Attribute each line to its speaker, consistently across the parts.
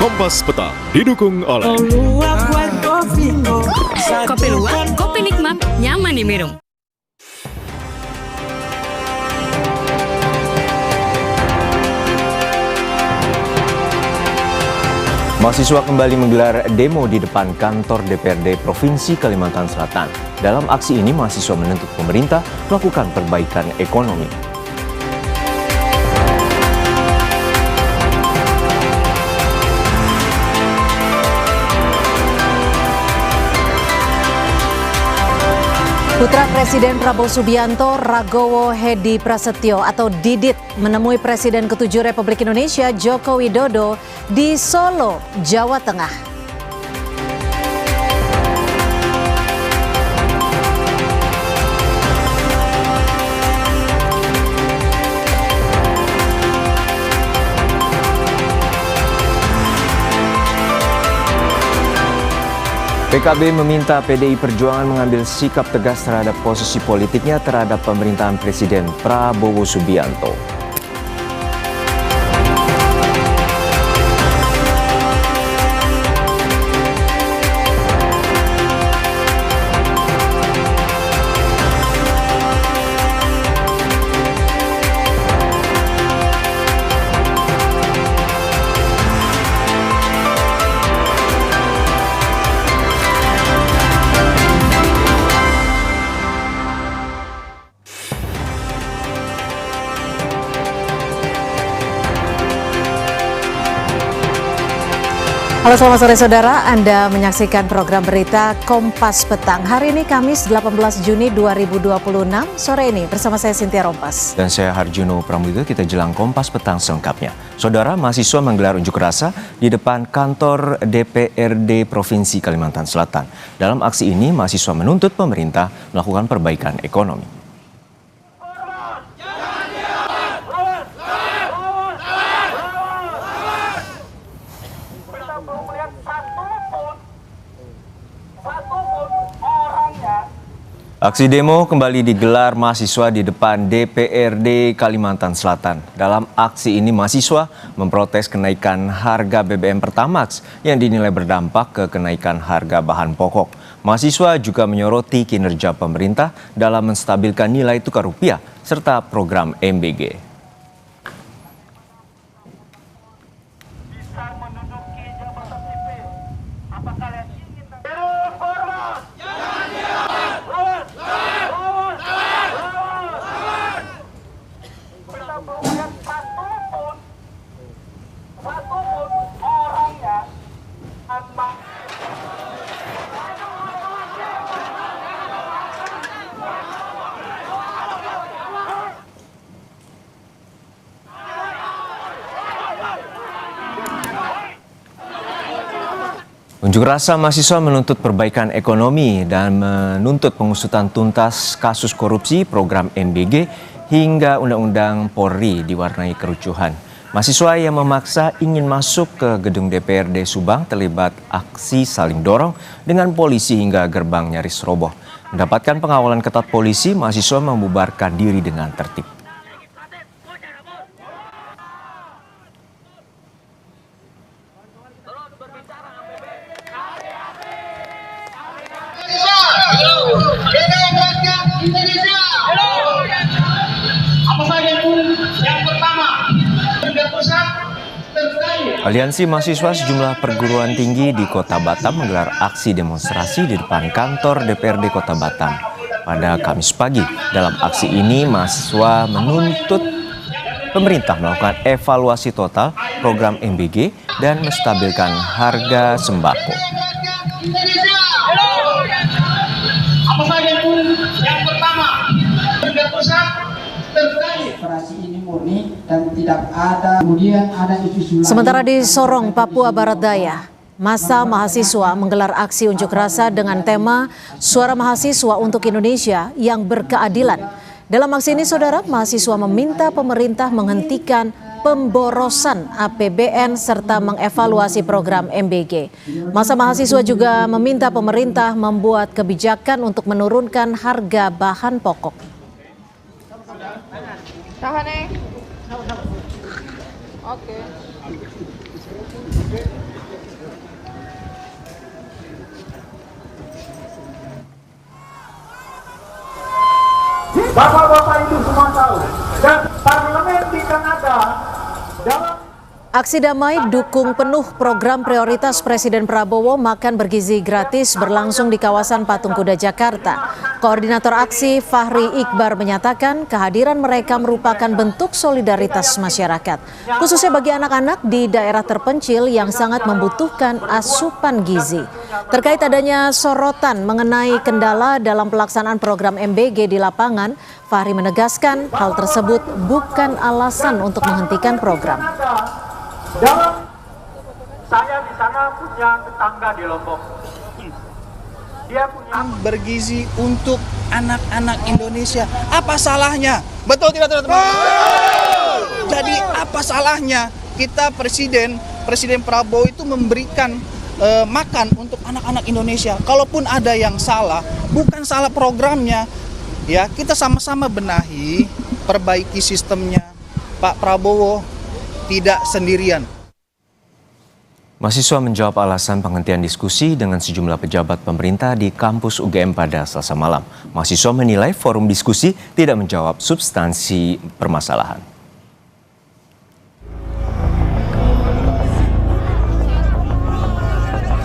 Speaker 1: Kompas Petang didukung oleh
Speaker 2: Kopi luwak, kopi nikmat, nyaman diminum.
Speaker 3: Mahasiswa kembali menggelar demo di depan kantor DPRD Provinsi Kalimantan Selatan. Dalam aksi ini, mahasiswa menuntut pemerintah melakukan perbaikan ekonomi.
Speaker 4: Putra Presiden Prabowo Subianto, Ragowo Hedi Prasetyo atau Didit menemui Presiden ke-7 Republik Indonesia Joko Widodo di Solo, Jawa Tengah.
Speaker 3: PKB meminta PDI Perjuangan mengambil sikap tegas terhadap posisi politiknya terhadap pemerintahan Presiden Prabowo Subianto.
Speaker 4: Halo selamat sore saudara, Anda menyaksikan program berita Kompas Petang. Hari ini Kamis 18 Juni 2026, sore ini bersama saya Cynthia Rompas.
Speaker 3: Dan saya Harjuno Pramudito, kita jelang Kompas Petang selengkapnya. Saudara, mahasiswa menggelar unjuk rasa di depan kantor DPRD Provinsi Kalimantan Selatan. Dalam aksi ini, mahasiswa menuntut pemerintah melakukan perbaikan ekonomi. Aksi demo kembali digelar mahasiswa di depan DPRD Kalimantan Selatan. Dalam aksi ini mahasiswa memprotes kenaikan harga BBM Pertamax yang dinilai berdampak ke kenaikan harga bahan pokok. Mahasiswa juga menyoroti kinerja pemerintah dalam menstabilkan nilai tukar rupiah serta program MBG. Unjuk rasa mahasiswa menuntut perbaikan ekonomi dan menuntut pengusutan tuntas kasus korupsi program MBG hingga Undang-Undang Polri diwarnai kericuhan. Mahasiswa yang memaksa ingin masuk ke gedung DPRD Subang terlibat aksi saling dorong dengan polisi hingga gerbang nyaris roboh. Mendapatkan pengawalan ketat polisi, mahasiswa membubarkan diri dengan tertib. Aliansi mahasiswa sejumlah perguruan tinggi di Kota Batam menggelar aksi demonstrasi di depan kantor DPRD Kota Batam pada Kamis pagi. Dalam aksi ini, mahasiswa menuntut pemerintah melakukan evaluasi total program MBG dan menstabilkan harga sembako.
Speaker 5: Apa saja pun yang pertama, operasi ini murni dan tidak ada kemudian ada isu-isu.
Speaker 4: Sementara di Sorong, Papua Barat Daya, massa mahasiswa menggelar aksi unjuk rasa dengan tema Suara Mahasiswa untuk Indonesia yang Berkeadilan. Dalam aksi ini, saudara, mahasiswa meminta pemerintah menghentikan pemborosan APBN serta mengevaluasi program MBG. Massa mahasiswa juga meminta pemerintah membuat kebijakan untuk menurunkan harga bahan pokok.
Speaker 6: Oke. Bapak-bapak itu semua tahu. Dan parlemen di Kanada dalam
Speaker 4: Aksi damai dukung penuh program prioritas Presiden Prabowo makan bergizi gratis berlangsung di kawasan Patung Kuda Jakarta. Koordinator aksi Fahri Iqbar menyatakan kehadiran mereka merupakan bentuk solidaritas masyarakat, khususnya bagi anak-anak di daerah terpencil yang sangat membutuhkan asupan gizi. Terkait adanya sorotan mengenai kendala dalam pelaksanaan program MBG di lapangan, Fahri menegaskan hal tersebut bukan alasan untuk menghentikan program.
Speaker 6: dalam saya di sana punya tetangga di Lombok. Dia punya
Speaker 7: bergizi untuk anak-anak Indonesia. Apa salahnya? Betul tidak teman-teman? Jadi apa salahnya kita Presiden Prabowo itu memberikan makan untuk anak-anak Indonesia? Kalaupun ada yang salah, bukan salah programnya. Ya, kita sama-sama benahi, perbaiki sistemnya. Pak Prabowo tidak sendirian.
Speaker 3: Mahasiswa menjawab alasan penghentian diskusi dengan sejumlah pejabat pemerintah di kampus UGM pada Selasa malam. Mahasiswa menilai forum diskusi tidak menjawab substansi permasalahan.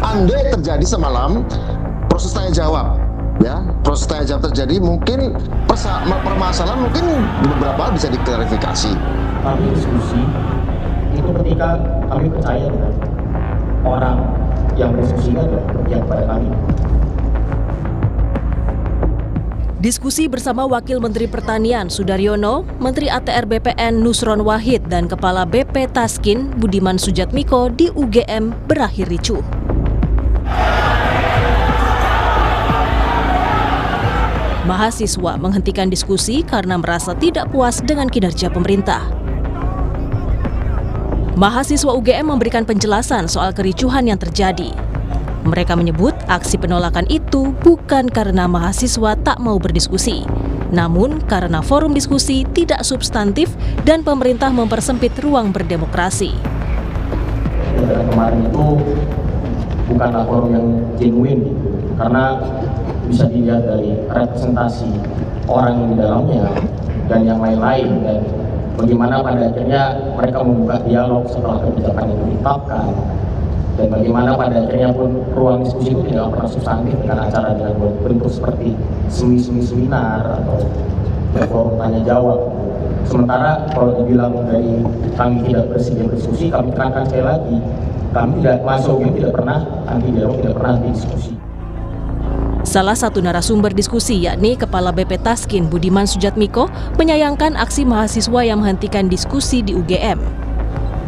Speaker 8: Andai terjadi semalam proses tanya jawab, ya proses tanya jawab terjadi, mungkin permasalahan mungkin beberapa hal bisa diklarifikasi.
Speaker 9: Kami diskusi itu ketika kami percaya dengan orang yang berdiskusi adalah berpihak pada kami.
Speaker 10: Diskusi bersama Wakil Menteri Pertanian Sudaryono, Menteri ATR BPN Nusron Wahid, dan Kepala BP Taskin Budiman Sujatmiko di UGM berakhir ricuh. Mahasiswa menghentikan diskusi karena merasa tidak puas dengan kinerja pemerintah. Mahasiswa UGM memberikan penjelasan soal kericuhan yang terjadi. Mereka menyebut aksi penolakan itu bukan karena mahasiswa tak mau berdiskusi, namun karena forum diskusi tidak substantif dan pemerintah mempersempit ruang berdemokrasi.
Speaker 9: Kemarin itu bukanlah forum yang genuine, karena bisa dilihat dari representasi orang yang di dalamnya dan yang lain-lain, dan bagaimana pada akhirnya mereka membuka dialog setelah kebijakan itu ditetapkan, dan bagaimana pada akhirnya pun ruang diskusi itu tidak pernah substantif dengan acara dengan bentuk seperti seminar atau forum tanya jawab. Sementara kalau dibilang dari kami tidak bersedia berdiskusi, kami terangkan sekali lagi, kami tidak masuk, kami tidak pernah anti dialog, tidak pernah anti diskusi.
Speaker 10: Salah satu narasumber diskusi, yakni Kepala BP Taskin Budiman Sujatmiko, menyayangkan aksi mahasiswa yang menghentikan diskusi di UGM.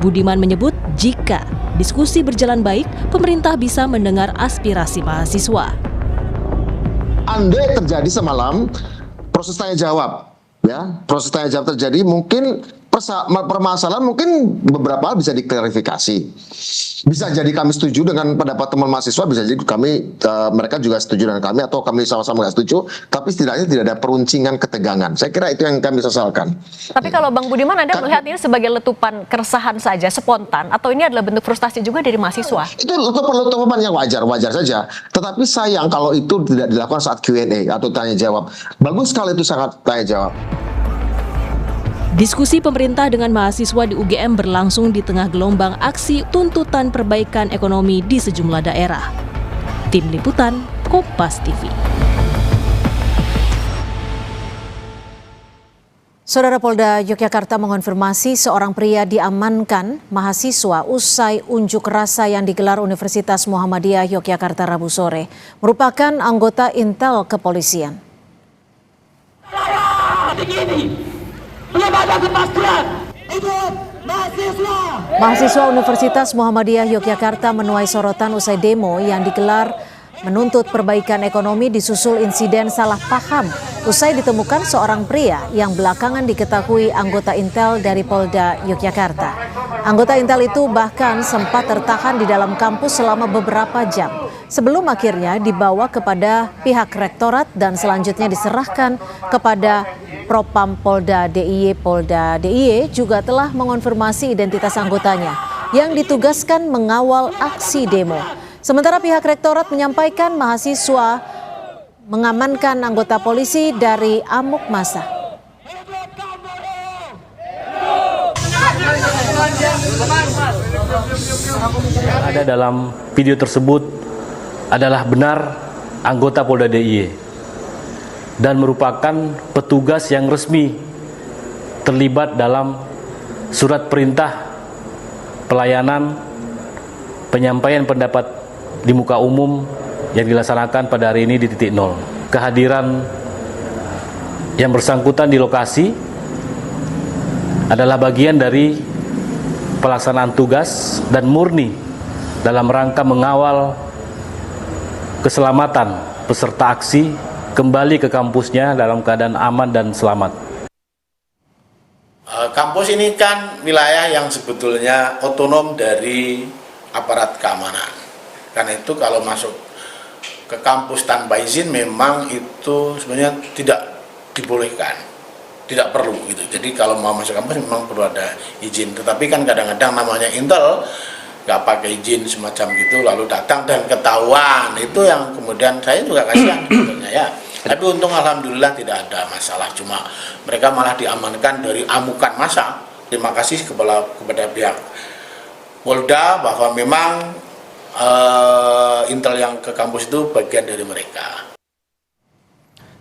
Speaker 10: Budiman menyebut jika diskusi berjalan baik, pemerintah bisa mendengar aspirasi mahasiswa.
Speaker 8: Andai terjadi semalam proses tanya jawab, ya proses tanya jawab terjadi, mungkin permasalahan mungkin beberapa hal bisa diklarifikasi. Bisa jadi kami setuju dengan pendapat teman mahasiswa, bisa jadi kami mereka juga setuju dengan kami, atau kami sama-sama nggak setuju, tapi setidaknya tidak ada peruncingan ketegangan. Saya kira itu yang kami sesalkan.
Speaker 11: Tapi kalau Bang Budiman, Anda melihat ini sebagai letupan keresahan saja, spontan, atau ini adalah bentuk frustasi juga dari mahasiswa? Itu
Speaker 8: letupan yang wajar saja. Tetapi sayang kalau itu tidak dilakukan saat Q&A atau tanya jawab. Bagus sekali itu sangat tanya jawab.
Speaker 10: Diskusi pemerintah dengan mahasiswa di UGM berlangsung di tengah gelombang aksi tuntutan perbaikan ekonomi di sejumlah daerah. Tim Liputan, Kompas TV.
Speaker 4: Saudara Polda Yogyakarta mengonfirmasi seorang pria diamankan mahasiswa usai unjuk rasa yang digelar Universitas Muhammadiyah Yogyakarta Rabu sore, merupakan anggota Intel kepolisian. Mahasiswa Universitas Muhammadiyah Yogyakarta menuai sorotan usai demo yang digelar menuntut perbaikan ekonomi disusul insiden salah paham usai ditemukan seorang pria yang belakangan diketahui anggota Intel dari Polda Yogyakarta. Anggota Intel itu bahkan sempat tertahan di dalam kampus selama beberapa jam sebelum akhirnya dibawa kepada pihak rektorat dan selanjutnya diserahkan kepada Propam Polda DIY. Polda DIY juga telah mengonfirmasi identitas anggotanya yang ditugaskan mengawal aksi demo. Sementara pihak rektorat menyampaikan mahasiswa mengamankan anggota polisi dari amuk massa.
Speaker 12: Yang ada dalam video tersebut adalah benar anggota Polda DIY dan merupakan petugas yang resmi terlibat dalam surat perintah pelayanan penyampaian pendapat di muka umum yang dilaksanakan pada hari ini di titik nol. Kehadiran yang bersangkutan di lokasi adalah bagian dari pelaksanaan tugas dan murni dalam rangka mengawal keselamatan peserta aksi kembali ke kampusnya dalam keadaan aman dan selamat.
Speaker 13: Kampus ini kan wilayah yang sebetulnya otonom dari aparat keamanan. Karena itu kalau masuk ke kampus tanpa izin memang itu sebenarnya tidak dibolehkan, tidak perlu gitu. Jadi kalau mau masuk kampus memang perlu ada izin. Tetapi kan kadang-kadang namanya intel nggak pakai izin semacam gitu, lalu datang dan ketahuan, itu yang kemudian saya juga kasihan sebetulnya ya. Tapi untung alhamdulillah tidak ada masalah, cuma mereka malah diamankan dari amukan massa. Terima kasih kepada pihak Polda bahwa memang intel yang ke kampus itu bagian dari mereka.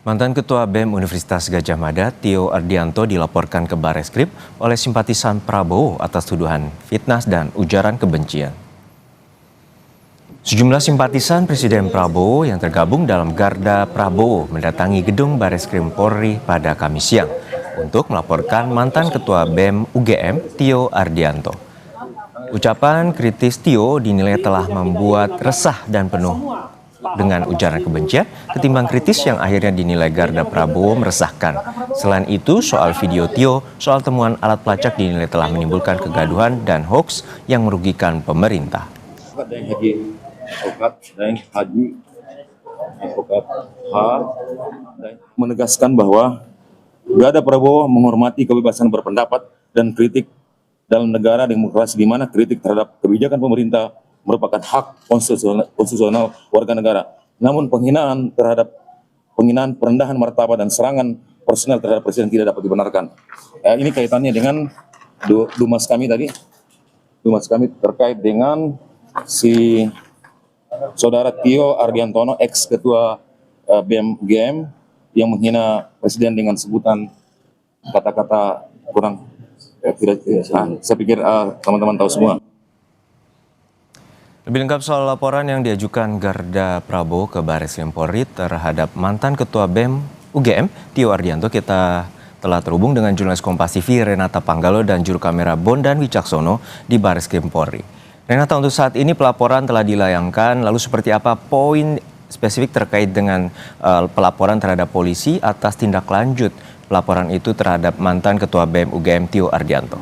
Speaker 3: Mantan Ketua BEM Universitas Gadjah Mada, Tio Ardianto, dilaporkan ke Bareskrim oleh simpatisan Prabowo atas tuduhan fitnah dan ujaran kebencian. Sejumlah simpatisan Presiden Prabowo yang tergabung dalam Garda Prabowo mendatangi gedung Bareskrim Polri pada Kamis siang untuk melaporkan mantan Ketua BEM UGM, Tio Ardianto. Ucapan kritis Tio dinilai telah membuat resah dan penuh dengan ujaran kebencian ketimbang kritis yang akhirnya dinilai Garda Prabowo meresahkan. Selain itu, soal video Tio soal temuan alat pelacak dinilai telah menimbulkan kegaduhan dan hoaks yang merugikan pemerintah.
Speaker 14: Menegaskan bahwa Garda Prabowo menghormati kebebasan berpendapat dan kritik dalam negara demokrasi di mana kritik terhadap kebijakan pemerintah merupakan hak konstitusional warga negara. Namun penghinaan perendahan martabat dan serangan personal terhadap presiden tidak dapat dibenarkan. Ini kaitannya dengan dumas kami tadi. Dumas kami terkait dengan si saudara Tio Ardiantono, ex ketua BEM UGM, yang menghina presiden dengan sebutan kata-kata kurang tidak. Saya pikir teman-teman tahu semua.
Speaker 3: Lebih lengkap soal laporan yang diajukan Garda Prabowo ke Bareskrim Polri terhadap mantan Ketua BEM UGM, Tio Ardianto, kita telah terhubung dengan jurnalis Kompas TV Renata Panggalo dan juru kamera Bondan Wicaksono di Bareskrim Polri. Renata, untuk saat ini pelaporan telah dilayangkan, lalu seperti apa poin spesifik terkait dengan pelaporan terhadap polisi atas tindak lanjut pelaporan itu terhadap mantan Ketua BEM UGM, Tio Ardianto?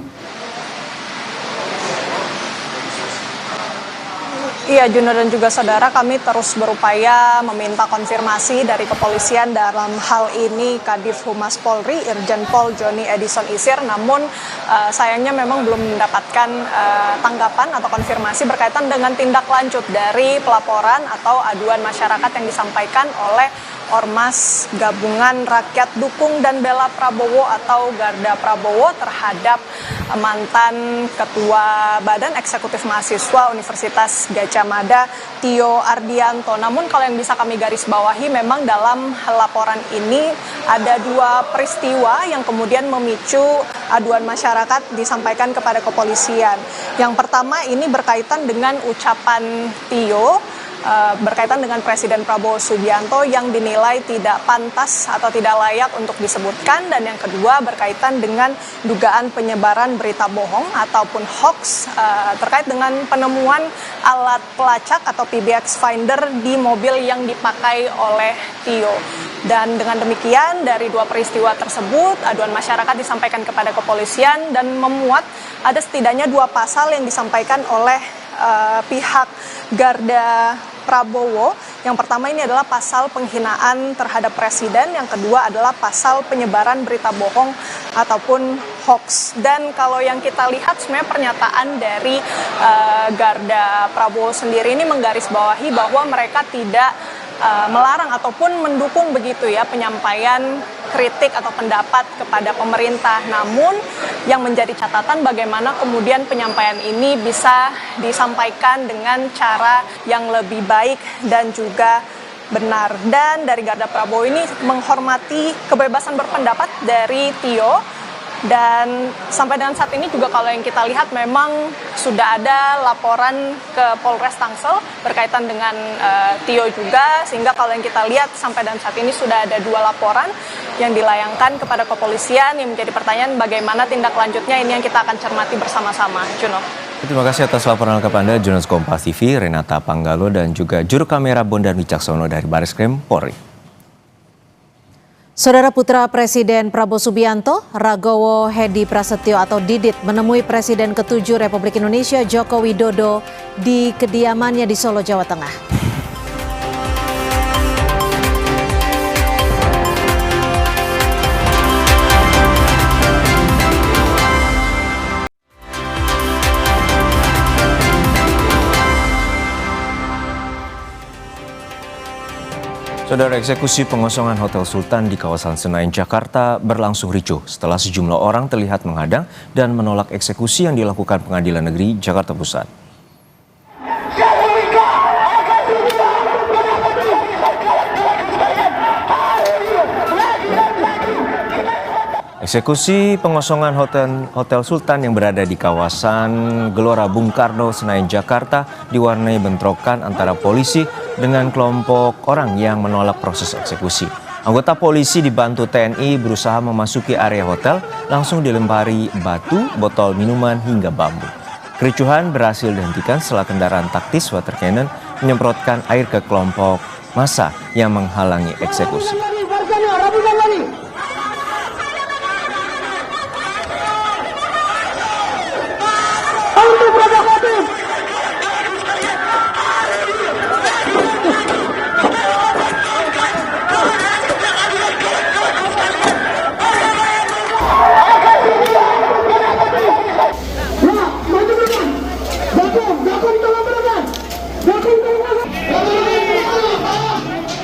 Speaker 15: Iya, Juno dan juga saudara, kami terus berupaya meminta konfirmasi dari kepolisian dalam hal ini Kadif Humas Polri, Irjen Pol Joni Edison Isir, namun sayangnya memang belum mendapatkan tanggapan atau konfirmasi berkaitan dengan tindak lanjut dari pelaporan atau aduan masyarakat yang disampaikan oleh Ormas Gabungan Rakyat Dukung dan Bela Prabowo atau Garda Prabowo terhadap mantan Ketua Badan Eksekutif Mahasiswa Universitas Gadjah Mada, Tio Ardianto. Namun kalau yang bisa kami garis bawahi, memang dalam laporan ini ada dua peristiwa yang kemudian memicu aduan masyarakat disampaikan kepada kepolisian. Yang pertama ini berkaitan dengan ucapan Tio berkaitan dengan Presiden Prabowo Subianto yang dinilai tidak pantas atau tidak layak untuk disebutkan, dan yang kedua berkaitan dengan dugaan penyebaran berita bohong ataupun hoax terkait dengan penemuan alat pelacak atau PBX Finder di mobil yang dipakai oleh Tio. Dan dengan demikian dari dua peristiwa tersebut aduan masyarakat disampaikan kepada kepolisian dan memuat ada setidaknya dua pasal yang disampaikan oleh pihak Garda Prabowo. Yang pertama ini adalah pasal penghinaan terhadap presiden, yang kedua adalah pasal penyebaran berita bohong ataupun hoax. Dan kalau yang kita lihat sebenarnya pernyataan dari Garda Prabowo sendiri ini menggarisbawahi bahwa mereka tidak melarang ataupun mendukung begitu ya penyampaian kritik atau pendapat kepada pemerintah. Namun yang menjadi catatan bagaimana kemudian penyampaian ini bisa disampaikan dengan cara yang lebih baik dan juga benar. Dan dari Garda Prabowo ini menghormati kebebasan berpendapat dari Tio. Dan sampai dengan saat ini juga kalau yang kita lihat memang sudah ada laporan ke Polres Tangsel berkaitan dengan Tio juga, sehingga kalau yang kita lihat sampai dengan saat ini sudah ada 2 laporan yang dilayangkan kepada kepolisian. Yang menjadi pertanyaan bagaimana tindak lanjutnya, ini yang kita akan cermati bersama-sama. Juno.
Speaker 3: Terima kasih atas laporan lengkap Anda, jurnalis Kompas TV Renata Panggalo dan juga juru kamera Bondan Wicaksono dari Bareskrim Polri.
Speaker 4: Saudara putra Presiden Prabowo Subianto, Ragowo Hedi Prasetyo atau Didit menemui Presiden ke-7 Republik Indonesia Joko Widodo di kediamannya di Solo, Jawa Tengah.
Speaker 3: Saudara, eksekusi pengosongan Hotel Sultan di kawasan Senayan, Jakarta berlangsung ricuh setelah sejumlah orang terlihat menghadang dan menolak eksekusi yang dilakukan Pengadilan Negeri Jakarta Pusat. Eksekusi pengosongan Hotel Sultan yang berada di kawasan Gelora Bung Karno, Senayan, Jakarta diwarnai bentrokan antara polisi dengan kelompok orang yang menolak proses eksekusi. Anggota polisi dibantu TNI berusaha memasuki area hotel, langsung dilempari batu, botol minuman hingga bambu. Kericuhan berhasil dihentikan setelah kendaraan taktis water cannon menyemprotkan air ke kelompok massa yang menghalangi eksekusi.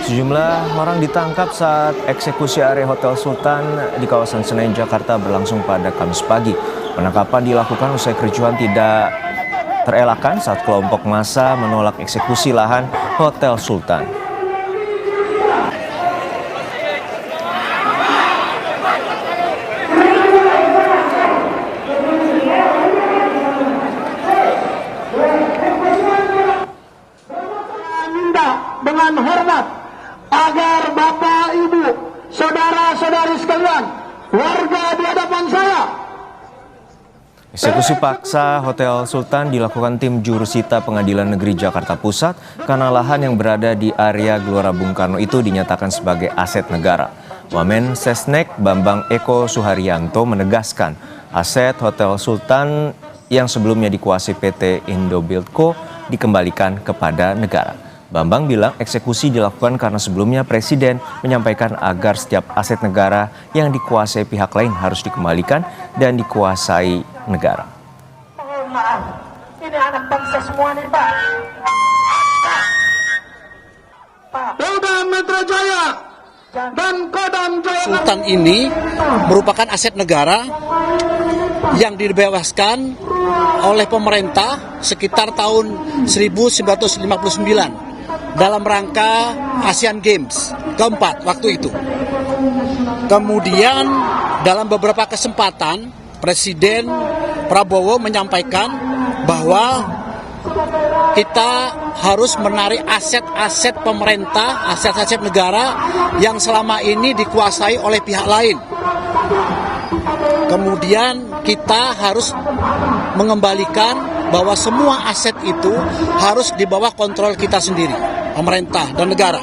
Speaker 3: Sejumlah orang ditangkap saat eksekusi area Hotel Sultan di kawasan Senayan, Jakarta berlangsung pada Kamis pagi. Penangkapan dilakukan usai kericuhan tidak terelakkan saat kelompok massa menolak eksekusi lahan Hotel Sultan.
Speaker 6: Dengan hormat agar Bapak, Ibu, saudara-saudari sekalian, warga di hadapan saya.
Speaker 3: Eksekusi paksa Hotel Sultan dilakukan tim jurusita Pengadilan Negeri Jakarta Pusat karena lahan yang berada di area Gelora Bung Karno itu dinyatakan sebagai aset negara. Wamen Sesnek Bambang Eko Suharyanto menegaskan aset Hotel Sultan yang sebelumnya dikuasai PT Indobuildco dikembalikan kepada negara. Bambang bilang eksekusi dilakukan karena sebelumnya Presiden menyampaikan agar setiap aset negara yang dikuasai pihak lain harus dikembalikan dan dikuasai negara.
Speaker 6: Mohon maaf, ini anak bangsa semua nih Pak. Polda Metro Jaya dan Kodam Jaya
Speaker 16: Sultan ini merupakan aset negara yang dibebaskan oleh pemerintah sekitar tahun 1959. Dalam rangka Asian Games keempat waktu itu. Kemudian dalam beberapa kesempatan Presiden Prabowo menyampaikan bahwa kita harus menarik aset-aset pemerintah, aset-aset negara yang selama ini dikuasai oleh pihak lain. Kemudian kita harus mengembalikan bahwa semua aset itu harus di bawah kontrol kita sendiri, pemerintah dan negara.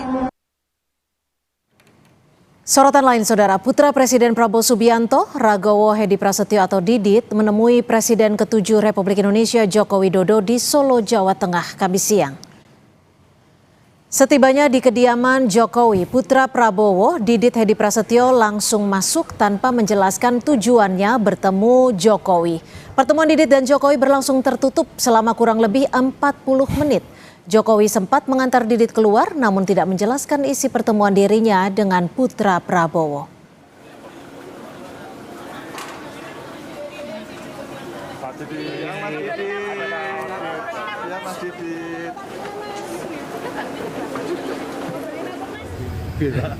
Speaker 4: Sorotan lain, Saudara, putra Presiden Prabowo Subianto, Ragowo Hedi Prasetyo atau Didit, menemui Presiden ke-7 Republik Indonesia Joko Widodo di Solo, Jawa Tengah, Kamis siang. Setibanya di kediaman Jokowi, putra Prabowo, Didit Hedi Prasetyo langsung masuk tanpa menjelaskan tujuannya bertemu Jokowi. Pertemuan Didit dan Jokowi berlangsung tertutup selama kurang lebih 40 menit. Jokowi sempat mengantar Didit keluar namun tidak menjelaskan isi pertemuan dirinya dengan putra Prabowo.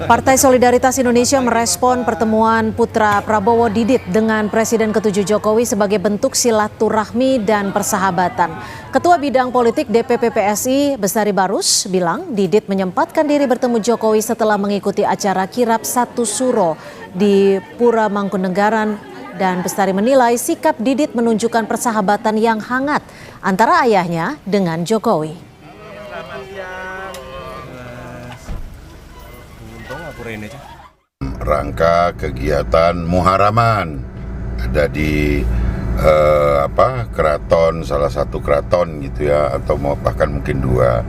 Speaker 4: Partai Solidaritas Indonesia merespon pertemuan putra Prabowo Didit dengan Presiden ke-7 Jokowi sebagai bentuk silaturahmi dan persahabatan. Ketua Bidang Politik DPP PSI Bestari Barus bilang Didit menyempatkan diri bertemu Jokowi setelah mengikuti acara kirap Satu Suro di Pura Mangkunegaran, dan Bestari menilai sikap Didit menunjukkan persahabatan yang hangat antara ayahnya dengan Jokowi.
Speaker 17: Rangka kegiatan Muharaman ada di keraton, salah satu keraton gitu ya, atau bahkan mungkin dua,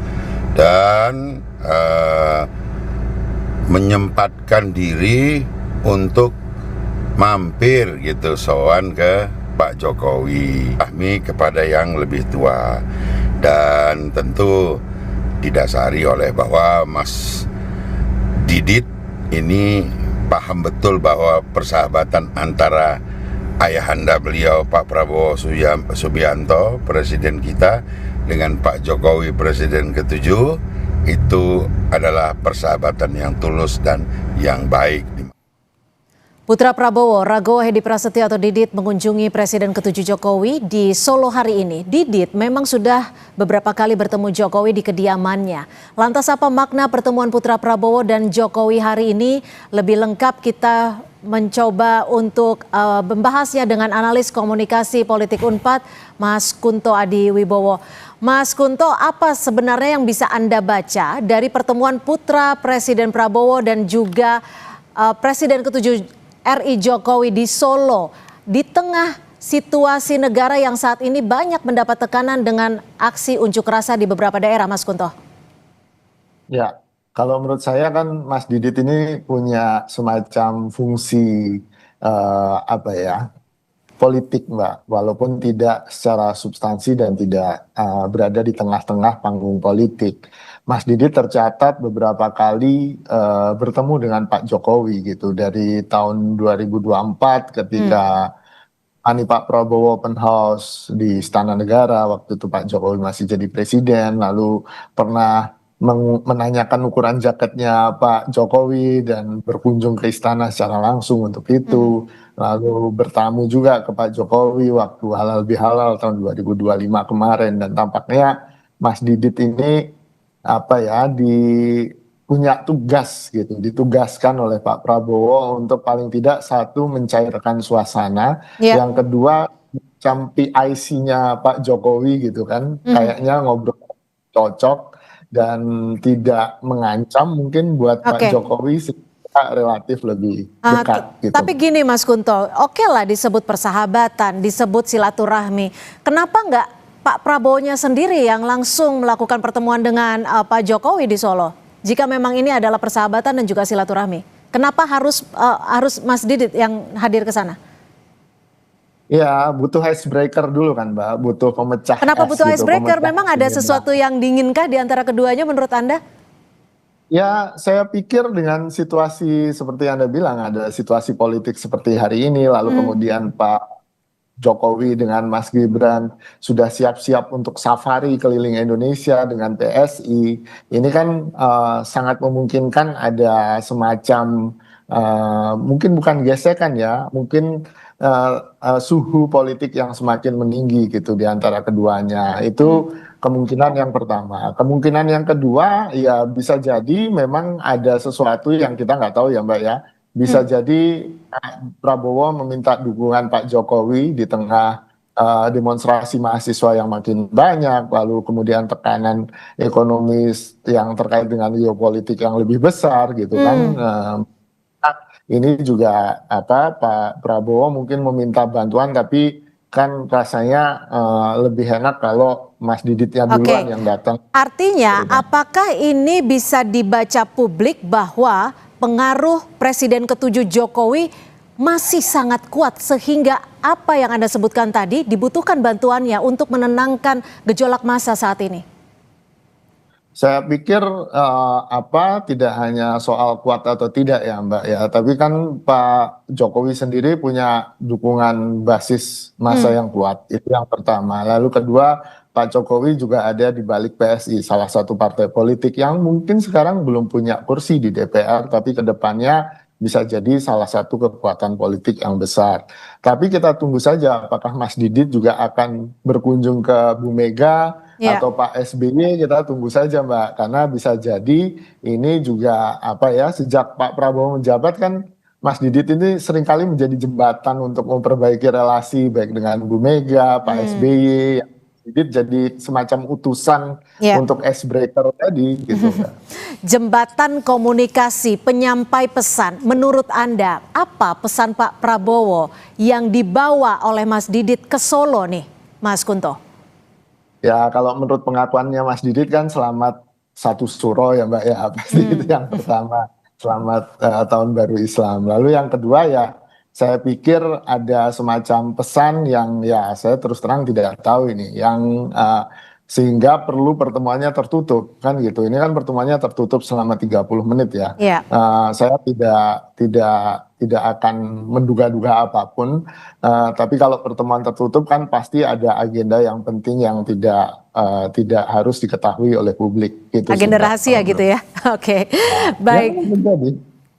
Speaker 17: dan menyempatkan diri untuk mampir gitu sowan ke Pak Jokowi, kami kepada yang lebih tua, dan tentu didasari oleh bahwa Mas Didit ini paham betul bahwa persahabatan antara ayahanda beliau Pak Prabowo Subianto, presiden kita, dengan Pak Jokowi, presiden ke-7, itu adalah persahabatan yang tulus dan yang baik.
Speaker 4: Putra Prabowo, Ragowo Hedi Prasetyo atau Didit, mengunjungi Presiden ke-7 Jokowi di Solo hari ini. Didit memang sudah beberapa kali bertemu Jokowi di kediamannya. Lantas apa makna pertemuan Putra Prabowo dan Jokowi hari ini? Lebih lengkap kita mencoba untuk membahasnya dengan analis komunikasi politik UNPAD, Mas Kunto Adi Wibowo. Mas Kunto, apa sebenarnya yang bisa Anda baca dari pertemuan putra Presiden Prabowo dan juga Presiden ke-7 RI Jokowi di Solo di tengah situasi negara yang saat ini banyak mendapat tekanan dengan aksi unjuk rasa di beberapa daerah, Mas Kunto?
Speaker 18: Ya, kalau menurut saya kan Mas Didit ini punya semacam fungsi politik, Mbak, walaupun tidak secara substansi dan tidak berada di tengah-tengah panggung politik. Mas Didit tercatat beberapa kali bertemu dengan Pak Jokowi gitu, dari tahun 2024 ketika Pak Prabowo open house di Istana Negara, waktu itu Pak Jokowi masih jadi presiden, lalu pernah menanyakan ukuran jaketnya Pak Jokowi dan berkunjung ke istana secara langsung untuk itu. Lalu bertamu juga ke Pak Jokowi waktu halal bihalal tahun 2025 kemarin, dan tampaknya Mas Didit ini punya tugas gitu, ditugaskan oleh Pak Prabowo untuk paling tidak satu mencairkan suasana, yang kedua macam PIC-nya Pak Jokowi gitu kan, kayaknya ngobrol cocok dan tidak mengancam mungkin buat Pak Jokowi relatif lebih dekat gitu.
Speaker 4: Tapi gini Mas Kunto, oke lah disebut persahabatan, disebut silaturahmi. Kenapa nggak Pak Prabowo-nya sendiri yang langsung melakukan pertemuan dengan Pak Jokowi di Solo? Jika memang ini adalah persahabatan dan juga silaturahmi, kenapa harus Mas Didit yang hadir ke sana?
Speaker 18: Ya, butuh icebreaker dulu kan, Mbak, butuh pemecah.
Speaker 4: Kenapa butuh
Speaker 18: gitu,
Speaker 4: icebreaker? Memang ada sesuatu yang diinginkah di antara keduanya menurut Anda?
Speaker 18: Ya, saya pikir dengan situasi seperti yang Anda bilang, ada situasi politik seperti hari ini, lalu kemudian Pak Jokowi dengan Mas Gibran sudah siap-siap untuk safari keliling Indonesia dengan PSI. Ini kan sangat memungkinkan ada semacam mungkin bukan gesekan ya, mungkin suhu politik yang semakin meninggi gitu di antara keduanya. Itu kemungkinan yang pertama. Kemungkinan yang kedua ya bisa jadi memang ada sesuatu yang kita nggak tahu ya Mbak ya. Bisa jadi Prabowo meminta dukungan Pak Jokowi di tengah demonstrasi mahasiswa yang makin banyak, lalu kemudian tekanan ekonomis yang terkait dengan geopolitik yang lebih besar gitu kan. Ini juga Pak Prabowo mungkin meminta bantuan, tapi kan rasanya lebih enak kalau Mas Diditnya duluan yang datang.
Speaker 4: Artinya apakah ini bisa dibaca publik bahwa pengaruh Presiden ke-7 Jokowi masih sangat kuat sehingga apa yang Anda sebutkan tadi dibutuhkan bantuannya untuk menenangkan gejolak massa saat ini?
Speaker 18: Saya pikir tidak hanya soal kuat atau tidak ya Mbak ya, tapi kan Pak Jokowi sendiri punya dukungan basis massa yang kuat, itu yang pertama. Lalu kedua, Pak Jokowi juga ada di balik PSI, salah satu partai politik yang mungkin sekarang belum punya kursi di DPR, tapi kedepannya bisa jadi salah satu kekuatan politik yang besar. Tapi kita tunggu saja apakah Mas Didit juga akan berkunjung ke Bu Mega atau Pak SBY, kita tunggu saja Mbak, karena bisa jadi ini juga sejak Pak Prabowo menjabat kan Mas Didit ini seringkali menjadi jembatan untuk memperbaiki relasi baik dengan Bu Mega, Pak SBY, Didit jadi semacam utusan untuk icebreaker tadi gitu.
Speaker 4: Jembatan komunikasi, penyampai pesan. Menurut Anda, apa pesan Pak Prabowo yang dibawa oleh Mas Didit ke Solo nih, Mas Kunto?
Speaker 18: Ya kalau menurut pengakuannya Mas Didit kan selamat satu suro ya Mbak ya, pasti itu yang pertama. Selamat tahun baru Islam. Lalu yang kedua ya, saya pikir ada semacam pesan yang ya saya terus terang tidak tahu ini, yang sehingga perlu pertemuannya tertutup kan gitu. Ini kan pertemuannya tertutup selama 30 menit ya. Saya tidak akan menduga-duga apapun, tapi kalau pertemuan tertutup kan pasti ada agenda yang penting yang tidak harus diketahui oleh publik. Gitu,
Speaker 4: agenda rahasia gitu ya. Oke, baik.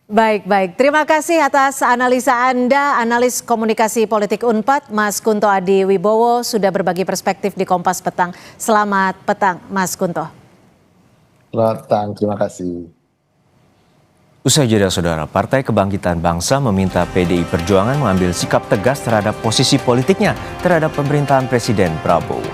Speaker 4: Baik. Terima kasih atas analisa Anda, analis komunikasi politik Unpad, Mas Kunto Adi Wibowo, sudah berbagi perspektif di Kompas Petang. Selamat petang, Mas Kunto.
Speaker 18: Selamat petang, terima kasih.
Speaker 3: Usai jeda saudara, Partai Kebangkitan Bangsa meminta PDI Perjuangan mengambil sikap tegas terhadap posisi politiknya terhadap pemerintahan Presiden Prabowo.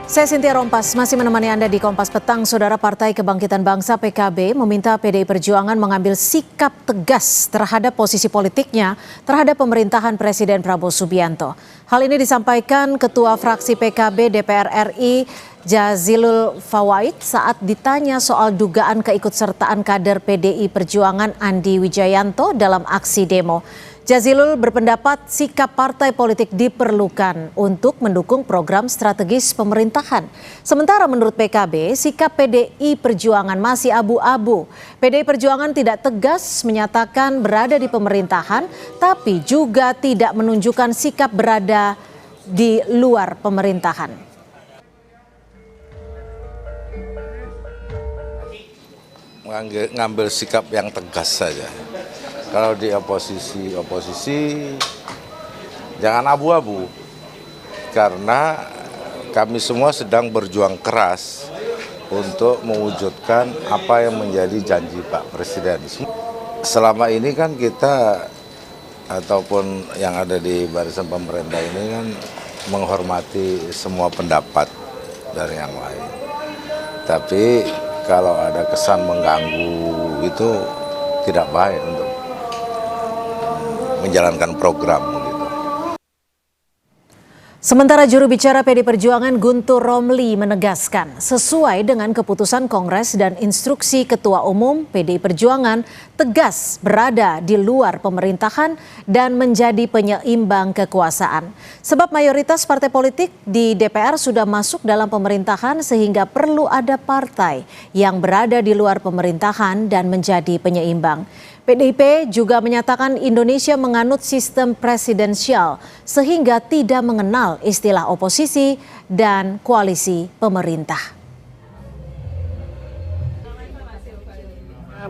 Speaker 4: Saya Cynthia Rompas, masih menemani Anda di Kompas Petang. Saudara, Partai Kebangkitan Bangsa PKB meminta PDI Perjuangan mengambil sikap tegas terhadap posisi politiknya terhadap pemerintahan Presiden Prabowo Subianto. Hal ini disampaikan Ketua Fraksi PKB DPR RI Jazilul Fawait saat ditanya soal dugaan keikutsertaan kader PDI Perjuangan Andi Wijayanto dalam aksi demo. Jazilul berpendapat sikap partai politik diperlukan untuk mendukung program strategis pemerintahan. Sementara menurut PKB, sikap PDI Perjuangan masih abu-abu. PDI Perjuangan tidak tegas menyatakan berada di pemerintahan, tapi juga tidak menunjukkan sikap berada di luar pemerintahan.
Speaker 19: Ngambil sikap yang tegas saja. Kalau di oposisi jangan abu-abu, karena kami semua sedang berjuang keras untuk mewujudkan apa yang menjadi janji Pak Presiden. Selama ini kan kita ataupun yang ada di barisan pemerintah ini kan menghormati semua pendapat dari yang lain. Tapi kalau ada kesan mengganggu itu tidak baik untuk menjalankan program.
Speaker 4: Sementara juru bicara PDI Perjuangan Guntur Romli menegaskan, sesuai dengan keputusan Kongres dan instruksi Ketua Umum, PDI Perjuangan tegas berada di luar pemerintahan dan menjadi penyeimbang kekuasaan. Sebab mayoritas partai politik di DPR sudah masuk dalam pemerintahan sehingga perlu ada partai yang berada di luar pemerintahan dan menjadi penyeimbang. PDIP juga menyatakan Indonesia menganut sistem presidensial sehingga tidak mengenal istilah oposisi dan koalisi pemerintah.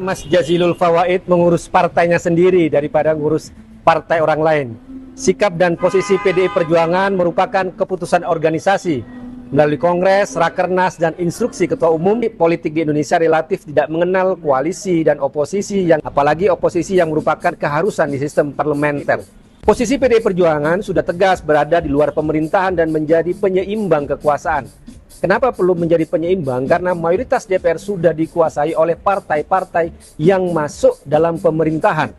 Speaker 20: Mas Jazilul Fawait mengurus partainya sendiri daripada ngurus partai orang lain. Sikap dan posisi PDI Perjuangan merupakan keputusan organisasi. Melalui Kongres, Rakernas, dan instruksi Ketua Umum, politik di Indonesia relatif tidak mengenal koalisi dan oposisi, apalagi oposisi yang merupakan keharusan di sistem parlementer. Posisi PDI Perjuangan sudah tegas berada di luar pemerintahan dan menjadi penyeimbang kekuasaan. Kenapa perlu menjadi penyeimbang? Karena mayoritas DPR sudah dikuasai oleh partai-partai yang masuk dalam pemerintahan.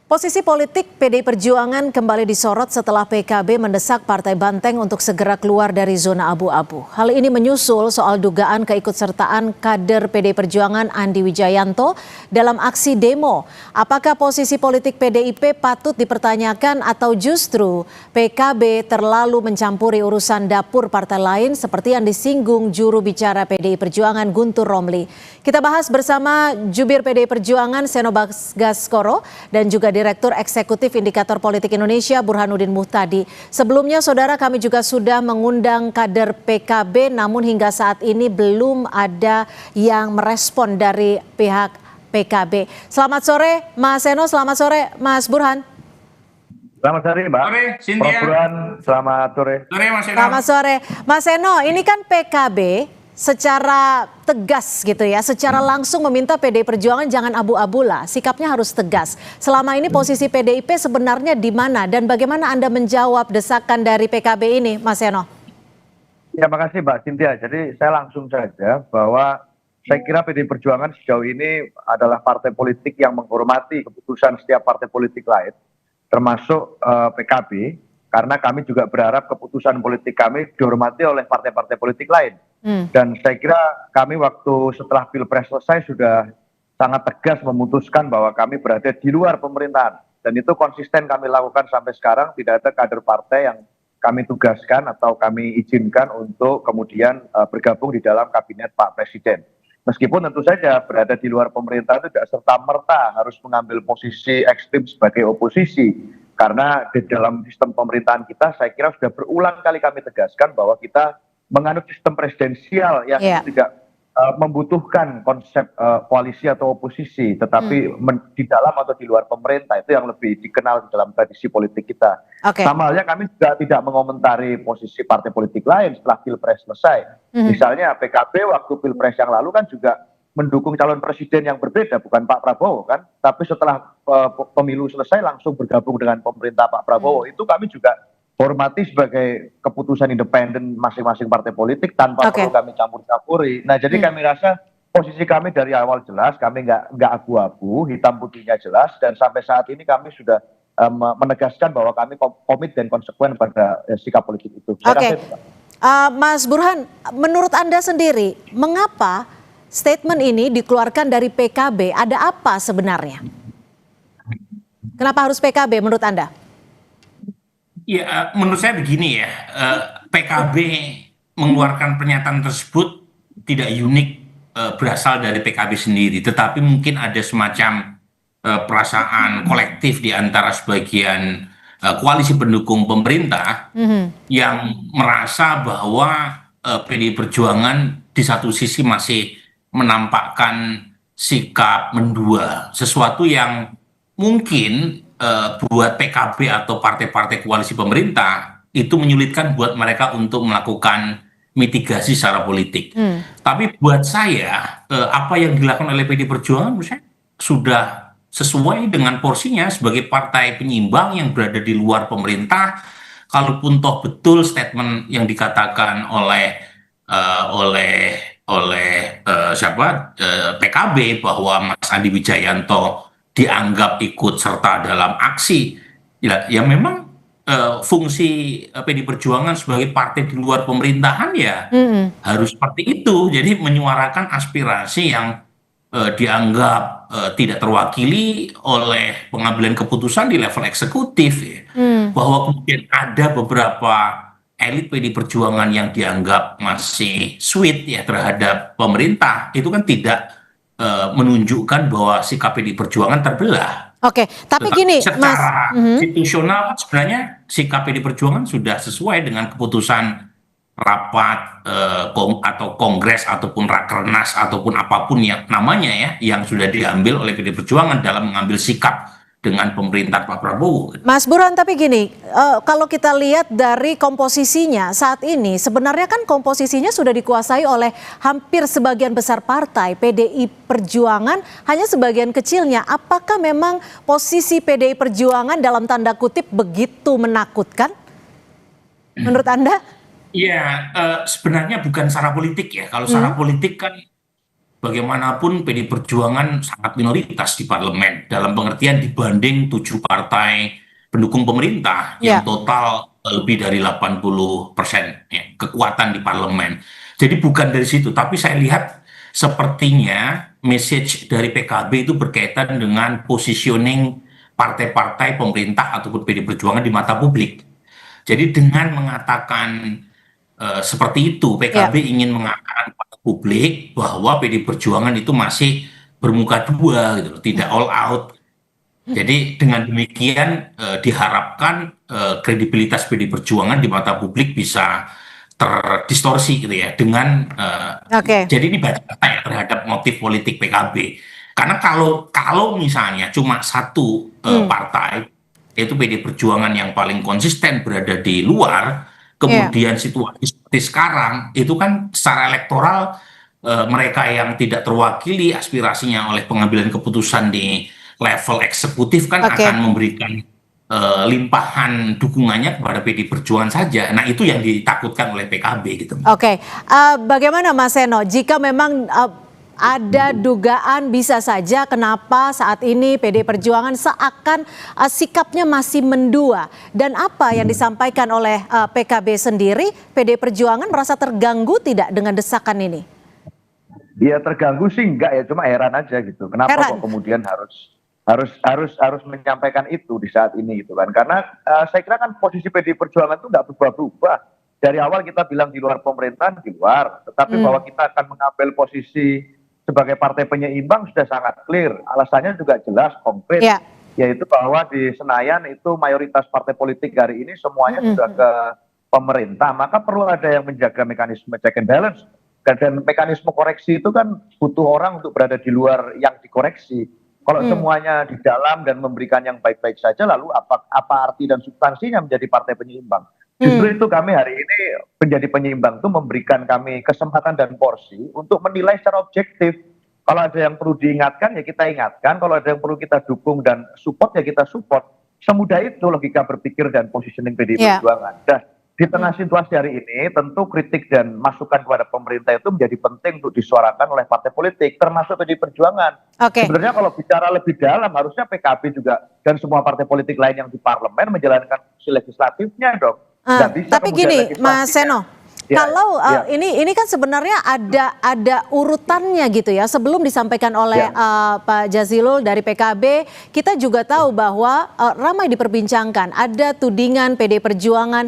Speaker 4: Posisi politik PDI Perjuangan kembali disorot setelah PKB mendesak Partai Banteng untuk segera keluar dari zona abu-abu. Hal ini menyusul soal dugaan keikutsertaan kader PDI Perjuangan Andi Wijayanto dalam aksi demo. Apakah posisi politik PDIP patut dipertanyakan atau justru PKB terlalu mencampuri urusan dapur partai lain seperti yang disinggung juru bicara PDI Perjuangan Guntur Romli. Kita bahas bersama Jubir PDI Perjuangan Seno Baskoro dan juga Direktur Eksekutif Indikator Politik Indonesia Burhanuddin Muhtadi. Sebelumnya saudara, kami juga sudah mengundang kader PKB namun hingga saat ini belum ada yang merespon dari pihak PKB. Selamat sore Mas Seno, selamat sore Mas Burhan.
Speaker 21: Selamat sore Mbak.
Speaker 6: Sore, Cynthia.
Speaker 21: Prof. Burhan, selamat sore.
Speaker 6: Sore Mas Seno.
Speaker 4: Selamat sore. Mas Seno, ini kan PKB secara tegas gitu ya, secara langsung meminta PDI Perjuangan jangan abu-abu lah, sikapnya harus tegas. Selama ini posisi PDIP sebenarnya di mana dan bagaimana Anda menjawab desakan dari PKB ini, Mas Seno?
Speaker 21: Ya, makasih Mbak Cynthia. Jadi saya langsung saja bahwa saya kira PDI Perjuangan sejauh ini adalah partai politik yang menghormati keputusan setiap partai politik lain, termasuk PKB, karena kami juga berharap keputusan politik kami dihormati oleh partai-partai politik lain. Dan saya kira kami waktu setelah Pilpres selesai sudah sangat tegas memutuskan bahwa kami berada di luar pemerintahan. Dan itu konsisten kami lakukan sampai sekarang, tidak ada kader partai yang kami tugaskan atau kami izinkan untuk kemudian bergabung di dalam kabinet Pak Presiden. Meskipun tentu saja berada di luar pemerintahan itu tidak serta-merta harus mengambil posisi ekstrim sebagai oposisi. Karena di dalam sistem pemerintahan kita saya kira sudah berulang kali kami tegaskan bahwa kita menganut sistem presidensial yang tidak membutuhkan konsep koalisi atau oposisi, tetapi di dalam atau di luar pemerintah, itu yang lebih dikenal di dalam tradisi politik kita. Sama halnya kami juga tidak mengomentari posisi partai politik lain setelah Pilpres selesai. Misalnya PKB waktu Pilpres yang lalu kan juga mendukung calon presiden yang berbeda, bukan Pak Prabowo kan, tapi setelah pemilu selesai langsung bergabung dengan pemerintah Pak Prabowo. Itu kami juga hormati sebagai keputusan independen masing-masing partai politik tanpa perlu kami campur-campuri. Nah, jadi kami rasa posisi kami dari awal jelas, kami nggak abu-abu, hitam putihnya jelas, dan sampai saat ini kami sudah menegaskan bahwa kami komit dan konsekuen pada sikap politik itu.
Speaker 4: Mas Burhan, menurut Anda sendiri, mengapa statement ini dikeluarkan dari PKB? Ada apa sebenarnya? Kenapa harus PKB menurut Anda?
Speaker 6: Ya, menurut saya begini ya, PKB mengeluarkan pernyataan tersebut tidak unik berasal dari PKB sendiri, tetapi mungkin ada semacam perasaan kolektif di antara sebagian koalisi pendukung pemerintah yang merasa bahwa PDI Perjuangan di satu sisi masih menampakkan sikap mendua, sesuatu yang mungkin buat PKB atau partai-partai koalisi pemerintah itu menyulitkan buat mereka untuk melakukan mitigasi secara politik. Tapi buat saya apa yang dilakukan oleh PDI Perjuangan menurut saya sudah sesuai dengan porsinya sebagai partai penyeimbang yang berada di luar pemerintah. Kalaupun toh betul statement yang dikatakan oleh PKB bahwa Mas Andi Wijayanto dianggap ikut serta dalam aksi, ya memang fungsi PDI Perjuangan sebagai partai di luar pemerintahan ya harus seperti itu. Jadi menyuarakan aspirasi yang dianggap tidak terwakili oleh pengambilan keputusan di level eksekutif, ya. Bahwa kemudian ada beberapa elit PDI Perjuangan yang dianggap masih sweet ya terhadap pemerintah, itu kan tidak menunjukkan bahwa sikap PDI Perjuangan terbelah.
Speaker 4: Tapi gini,
Speaker 6: secara institusional sebenarnya sikap PDI Perjuangan sudah sesuai dengan keputusan rapat atau kongres ataupun rakernas ataupun apapun yang namanya ya, yang sudah diambil oleh PDI Perjuangan dalam mengambil sikap dengan pemerintah Pak Prabowo.
Speaker 4: Mas Burhan, tapi gini, kalau kita lihat dari komposisinya saat ini, sebenarnya kan komposisinya sudah dikuasai oleh hampir sebagian besar partai. PDI Perjuangan hanya sebagian kecilnya. Apakah memang posisi PDI Perjuangan dalam tanda kutip begitu menakutkan? Menurut Anda?
Speaker 6: Ya, sebenarnya bukan secara politik ya. Kalau secara politik kan bagaimanapun PD Perjuangan sangat minoritas di parlemen dalam pengertian dibanding 7 partai pendukung pemerintah yang total lebih dari 80% ya, kekuatan di parlemen. Jadi bukan dari situ, tapi saya lihat sepertinya message dari PKB itu berkaitan dengan positioning partai-partai pemerintah ataupun PD Perjuangan di mata publik. Jadi dengan mengatakan seperti itu, PKB ingin mengatakan kepada publik bahwa PD Perjuangan itu masih bermuka dua, gitu loh, tidak all out. Jadi dengan demikian diharapkan kredibilitas PD Perjuangan di mata publik bisa terdistorsi gitu ya dengan jadi ini baca ya terhadap motif politik PKB. Karena kalau misalnya cuma satu partai yaitu PD Perjuangan yang paling konsisten berada di luar, kemudian situasi seperti sekarang itu kan secara elektoral mereka yang tidak terwakili aspirasinya oleh pengambilan keputusan di level eksekutif kan akan memberikan limpahan dukungannya kepada PD Perjuangan saja. Nah itu yang ditakutkan oleh PKB gitu.
Speaker 4: Bagaimana Mas Seno jika memang ada dugaan bisa saja kenapa saat ini PD Perjuangan seakan sikapnya masih mendua, dan apa yang disampaikan oleh PKB sendiri, PD Perjuangan merasa terganggu tidak dengan desakan ini?
Speaker 21: Ya terganggu sih enggak ya, cuma heran aja gitu. Kenapa kok kemudian harus menyampaikan itu di saat ini gitu kan? Karena saya kira kan posisi PD Perjuangan itu enggak berubah-ubah. Dari awal kita bilang di luar pemerintahan, di luar, tetapi bahwa kita akan mengambil posisi sebagai partai penyeimbang sudah sangat clear. Alasannya juga jelas, konkret. Yaitu bahwa di Senayan itu mayoritas partai politik hari ini semuanya sudah ke pemerintah. Maka perlu ada yang menjaga mekanisme check and balance. Dan mekanisme koreksi itu kan butuh orang untuk berada di luar yang dikoreksi. Kalau semuanya di dalam dan memberikan yang baik-baik saja, lalu apa arti dan substansinya menjadi partai penyeimbang? Justru itu kami hari ini menjadi penyeimbang itu memberikan kami kesempatan dan porsi untuk menilai secara objektif. Kalau ada yang perlu diingatkan ya kita ingatkan, kalau ada yang perlu kita dukung dan support ya kita support. Semudah itu logika berpikir dan positioning PDI Perjuangan. Dan di tengah situasi hari ini tentu kritik dan masukan kepada pemerintah itu menjadi penting untuk disuarakan oleh partai politik termasuk PDI Perjuangan. Sebenarnya kalau bicara lebih dalam harusnya PKB juga dan semua partai politik lain yang di parlemen menjalankan fungsi legislatifnya dong.
Speaker 4: Tapi gini Mas Seno, kalau ini kan sebenarnya ada urutannya gitu ya. Sebelum disampaikan oleh Pak Jazilul dari PKB, kita juga tahu bahwa ramai diperbincangkan ada tudingan PD Perjuangan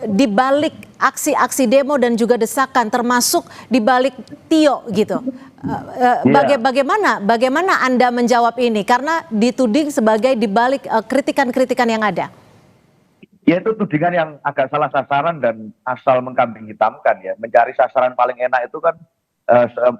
Speaker 4: di balik aksi-aksi demo dan juga desakan, termasuk di balik Tio gitu. Bagaimana Anda menjawab ini? Karena dituding sebagai di balik kritikan-kritikan yang ada.
Speaker 21: Ya itu tudingan yang agak salah sasaran dan asal mengkambing hitamkan ya. Mencari sasaran paling enak itu kan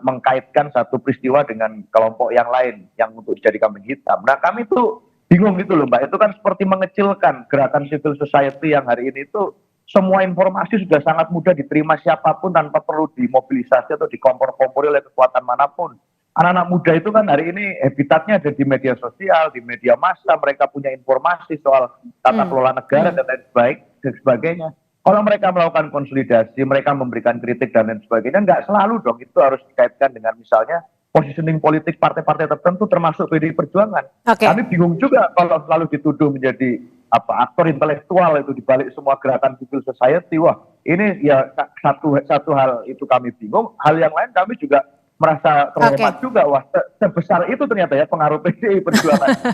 Speaker 21: mengkaitkan satu peristiwa dengan kelompok yang lain yang untuk jadi kambing hitam. Nah kami tuh bingung gitu loh Mbak. Itu kan seperti mengecilkan gerakan civil society yang hari ini itu semua informasi sudah sangat mudah diterima siapapun tanpa perlu dimobilisasi atau dikompor-kompori oleh kekuatan manapun. Anak-anak muda itu kan hari ini habitatnya ada di media sosial, di media massa, mereka punya informasi soal tata kelola negara dan lain sebagainya. Kalau mereka melakukan konsolidasi, mereka memberikan kritik dan lain sebagainya, nggak selalu dong itu harus dikaitkan dengan misalnya positioning politik partai-partai tertentu termasuk PDI Perjuangan. Kami bingung juga kalau selalu dituduh menjadi aktor intelektual itu dibalik semua gerakan civil society. Wah ini ya satu hal itu kami bingung, hal yang lain kami juga merasa terhormat juga, wah sebesar itu ternyata ya pengaruh PDI Perjuangan.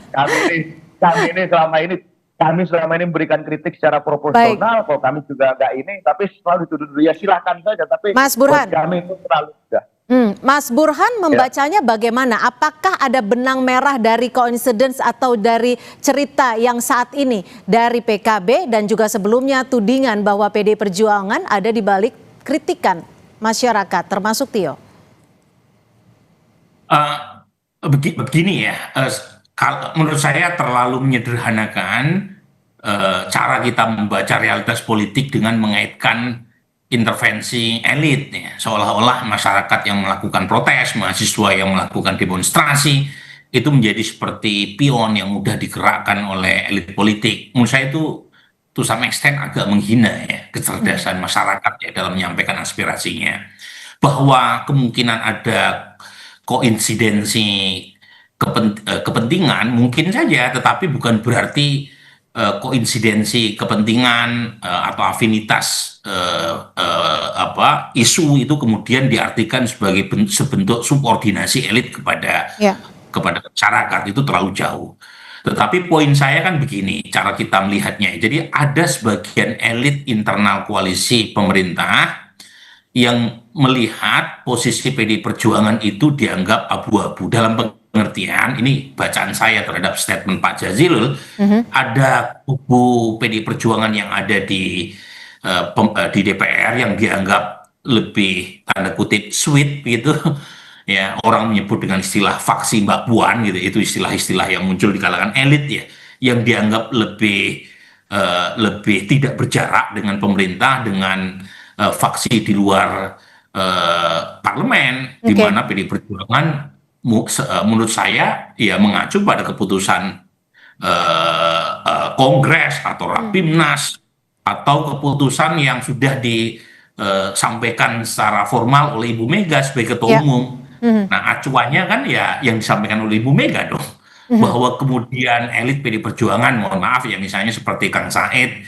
Speaker 21: Kami selama ini memberikan kritik secara proporsional, kok kami juga enggak ini, tapi selalu dituduh ya silakan saja, tapi
Speaker 4: Mas Burhan,
Speaker 21: kami itu terlalu sudah.
Speaker 4: Mas Burhan membacanya bagaimana? Apakah ada benang merah dari coincidence atau dari cerita yang saat ini dari PKB dan juga sebelumnya tudingan bahwa PDI Perjuangan ada di balik kritikan masyarakat termasuk Tio?
Speaker 6: Begini ya, menurut saya terlalu menyederhanakan cara kita membaca realitas politik dengan mengaitkan intervensi elit ya. Seolah-olah masyarakat yang melakukan protes, mahasiswa yang melakukan demonstrasi itu menjadi seperti pion yang mudah digerakkan oleh elit politik. Menurut saya itu to some extent agak menghina ya kecerdasan masyarakat ya dalam menyampaikan aspirasinya. Bahwa kemungkinan ada koinsidensi kepentingan mungkin saja, tetapi bukan berarti koinsidensi kepentingan atau afinitas isu itu kemudian diartikan sebagai sebentuk subordinasi elit kepada masyarakat. Itu terlalu jauh. Tetapi poin saya kan begini, cara kita melihatnya. Jadi ada sebagian elit internal koalisi pemerintah yang melihat posisi PDI Perjuangan itu dianggap abu-abu. Dalam pengertian, ini bacaan saya terhadap statement Pak Jazilul, ada kubu PDI Perjuangan yang ada di DPR yang dianggap lebih tanda kutip sweet gitu. Ya, orang menyebut dengan istilah faksi Mbak Puan gitu, itu istilah-istilah yang muncul di kalangan elit ya, yang dianggap lebih tidak berjarak dengan pemerintah, dengan faksi di luar parlemen, di mana PDI Perjuangan menurut saya ya mengacu pada keputusan Kongres atau Rapimnas atau keputusan yang sudah disampaikan secara formal oleh Ibu Mega sebagai Ketua Umum. Nah, acuannya kan ya yang disampaikan oleh Ibu Mega dong, bahwa kemudian elit PDI Perjuangan, mohon maaf ya, misalnya seperti Kang Said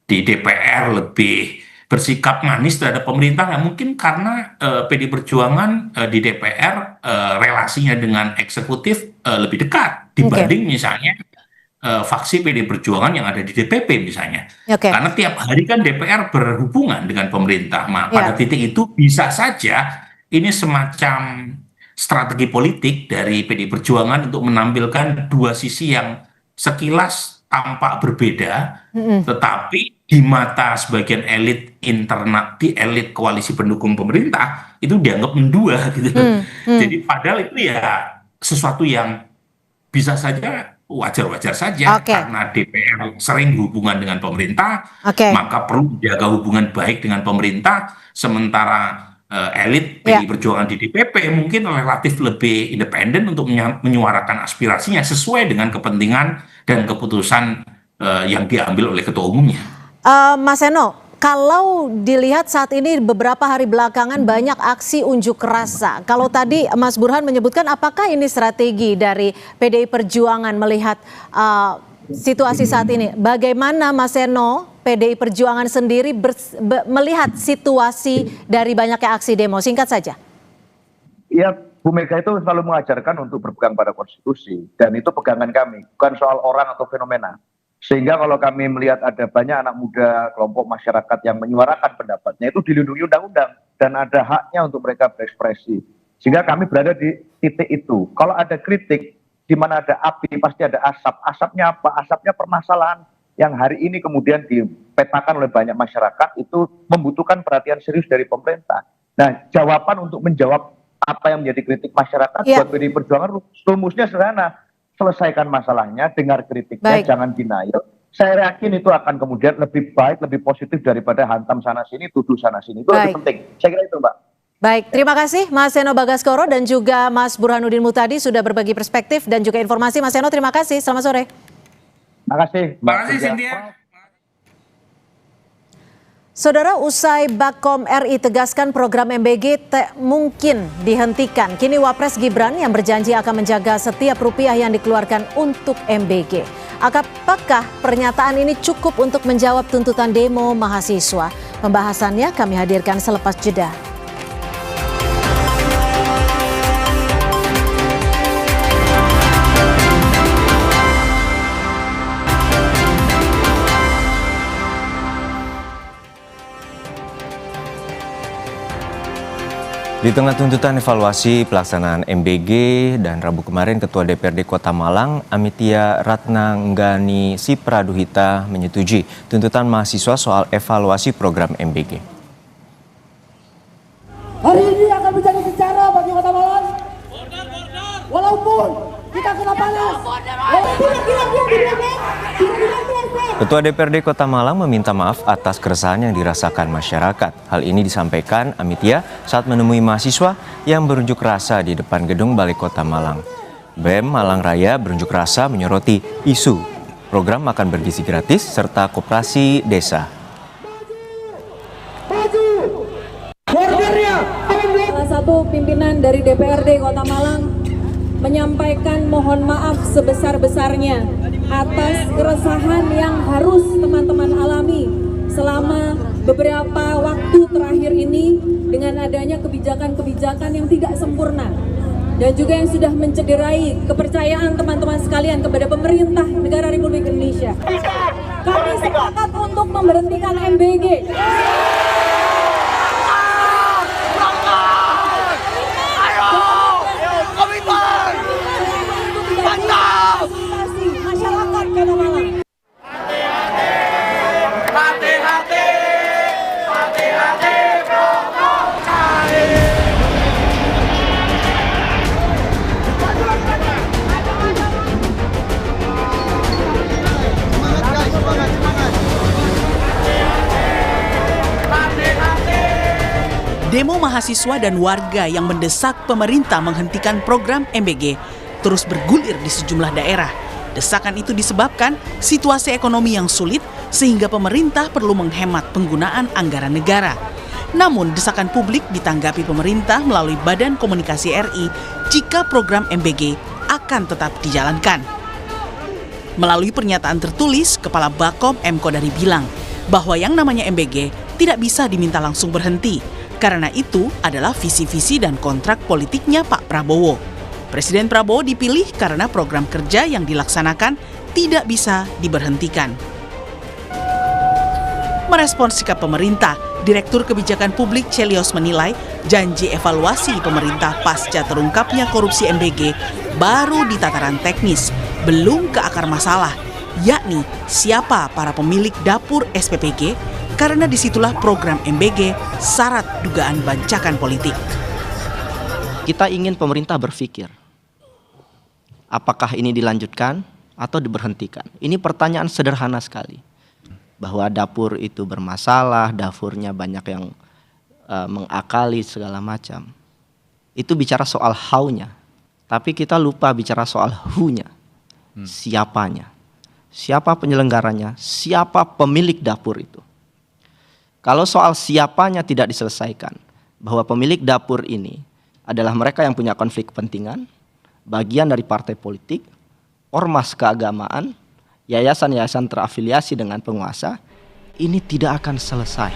Speaker 6: di DPR lebih bersikap manis terhadap pemerintah, ya mungkin karena PDI Perjuangan di DPR relasinya dengan eksekutif lebih dekat dibanding misalnya faksi PDI Perjuangan yang ada di DPP misalnya. Karena tiap hari kan DPR berhubungan dengan pemerintah. Nah, pada titik itu bisa saja ini semacam strategi politik dari PDI Perjuangan untuk menampilkan dua sisi yang sekilas tampak berbeda, tetapi di mata sebagian elit internal, di elit koalisi pendukung pemerintah, itu dianggap mendua gitu. Jadi padahal itu ya sesuatu yang bisa saja wajar-wajar saja, karena DPR sering berhubungan dengan pemerintah, maka perlu menjaga hubungan baik dengan pemerintah, sementara elit PDI Perjuangan di DPP mungkin relatif lebih independen untuk menyuarakan aspirasinya sesuai dengan kepentingan dan keputusan yang diambil oleh ketua umumnya.
Speaker 4: Mas Eno, kalau dilihat saat ini beberapa hari belakangan banyak aksi unjuk rasa. Kalau tadi Mas Burhan menyebutkan, apakah ini strategi dari PDI Perjuangan melihat situasi saat ini? Bagaimana Mas Eno, PDI Perjuangan sendiri melihat situasi dari banyaknya aksi demo? Singkat saja.
Speaker 21: Ya, Bu Mega itu selalu mengajarkan untuk berpegang pada konstitusi, dan itu pegangan kami, bukan soal orang atau fenomena. Sehingga kalau kami melihat ada banyak anak muda, kelompok masyarakat yang menyuarakan pendapatnya, itu dilindungi undang-undang dan ada haknya untuk mereka berekspresi. Sehingga kami berada di titik itu. Kalau ada kritik, di mana ada api pasti ada asap. Asapnya apa? Asapnya permasalahan yang hari ini kemudian dipetakan oleh banyak masyarakat, itu membutuhkan perhatian serius dari pemerintah. Nah, jawaban untuk menjawab apa yang menjadi kritik masyarakat buat PDI Perjuangan rumusnya sederhana. Selesaikan masalahnya, dengar kritiknya, jangan denial. Saya yakin itu akan kemudian lebih baik, lebih positif daripada hantam sana sini, tuduh sana sini. Itu lebih penting. Saya kira itu, Mbak.
Speaker 4: Baik, terima kasih Mas Seno Bagaskoro dan juga Mas Burhanuddin Muhtadi sudah berbagi perspektif dan juga informasi. Mas Seno, terima kasih. Selamat sore.
Speaker 21: Terima kasih.
Speaker 6: Terima kasih, Cynthia.
Speaker 4: Saudara, usai Bakom RI tegaskan program MBG mungkin dihentikan. Kini Wapres Gibran yang berjanji akan menjaga setiap rupiah yang dikeluarkan untuk MBG. Apakah pernyataan ini cukup untuk menjawab tuntutan demo mahasiswa? Pembahasannya kami hadirkan selepas jeda.
Speaker 3: Di tengah tuntutan evaluasi pelaksanaan MBG dan Rabu kemarin Ketua DPRD Kota Malang, Amitia Ratnanggani Sipraduhita menyetujui tuntutan mahasiswa soal evaluasi program MBG.
Speaker 1: Hari ini akan menjadi sejarah bagi Kota Malang. Walaupun kita kena panas.
Speaker 3: Ketua DPRD Kota Malang meminta maaf atas keresahan yang dirasakan masyarakat. Hal ini disampaikan Amitia saat menemui mahasiswa yang berunjuk rasa di depan gedung Balai Kota Malang. BEM Malang Raya berunjuk rasa menyoroti isu program makan bergizi gratis serta koperasi desa.
Speaker 1: Salah satu
Speaker 2: selaku pimpinan dari DPRD Kota Malang menyampaikan mohon maaf sebesar-besarnya atas keresahan yang harus teman-teman alami selama beberapa waktu terakhir ini dengan adanya kebijakan-kebijakan yang tidak sempurna dan juga yang sudah mencederai kepercayaan teman-teman sekalian kepada pemerintah negara Republik Indonesia. Kami sepakat untuk memberhentikan MBG. Masyarakat Kota Malang.
Speaker 22: Demo mahasiswa dan warga yang mendesak pemerintah menghentikan program MBG terus bergulir di sejumlah daerah. Desakan itu disebabkan situasi ekonomi yang sulit sehingga pemerintah perlu menghemat penggunaan anggaran negara. Namun desakan publik ditanggapi pemerintah melalui Badan Komunikasi RI jika program MBG akan tetap dijalankan. Melalui pernyataan tertulis, Kepala Bakom M. Kodari bilang bahwa yang namanya MBG tidak bisa diminta langsung berhenti. Karena itu adalah visi-visi dan kontrak politiknya Pak Prabowo. Presiden Prabowo dipilih karena program kerja yang dilaksanakan tidak bisa diberhentikan. Merespons sikap pemerintah, Direktur Kebijakan Publik Chelios menilai janji evaluasi pemerintah pasca terungkapnya korupsi MBG baru di tataran teknis, belum ke akar masalah, yakni siapa para pemilik dapur SPPG, karena disitulah program MBG syarat dugaan bancakan politik.
Speaker 23: Kita ingin pemerintah berpikir, apakah ini dilanjutkan atau diberhentikan? Ini pertanyaan sederhana sekali. Bahwa dapur itu bermasalah, dapurnya banyak yang mengakali segala macam. Itu bicara soal how-nya. Tapi kita lupa bicara soal who-nya. Siapanya. Siapa penyelenggaranya, siapa pemilik dapur itu. Kalau soal siapanya tidak diselesaikan, bahwa pemilik dapur ini adalah mereka yang punya konflik kepentingan, bagian dari partai politik, ormas keagamaan, yayasan-yayasan terafiliasi dengan penguasa, ini tidak akan selesai.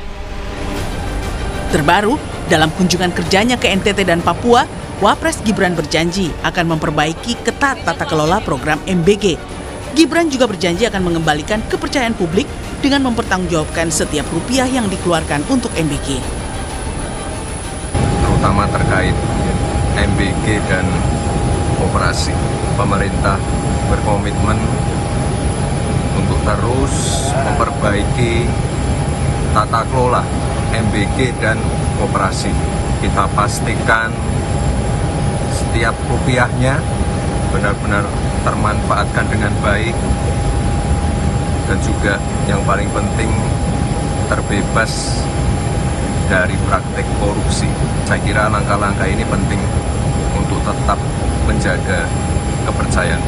Speaker 22: Terbaru, dalam kunjungan kerjanya ke NTT dan Papua, Wapres Gibran berjanji akan memperbaiki ketat tata kelola program MBG. Gibran juga berjanji akan mengembalikan kepercayaan publik dengan mempertanggungjawabkan setiap rupiah yang dikeluarkan untuk MBG.
Speaker 24: Terutama terkait MBG dan operasi, pemerintah berkomitmen untuk terus memperbaiki tata kelola MBG dan operasi. Kita pastikan setiap rupiahnya benar-benar termanfaatkan dengan baik dan juga yang paling penting terbebas dari praktek korupsi. Saya kira langkah-langkah ini penting untuk tetap menjaga kepercayaan.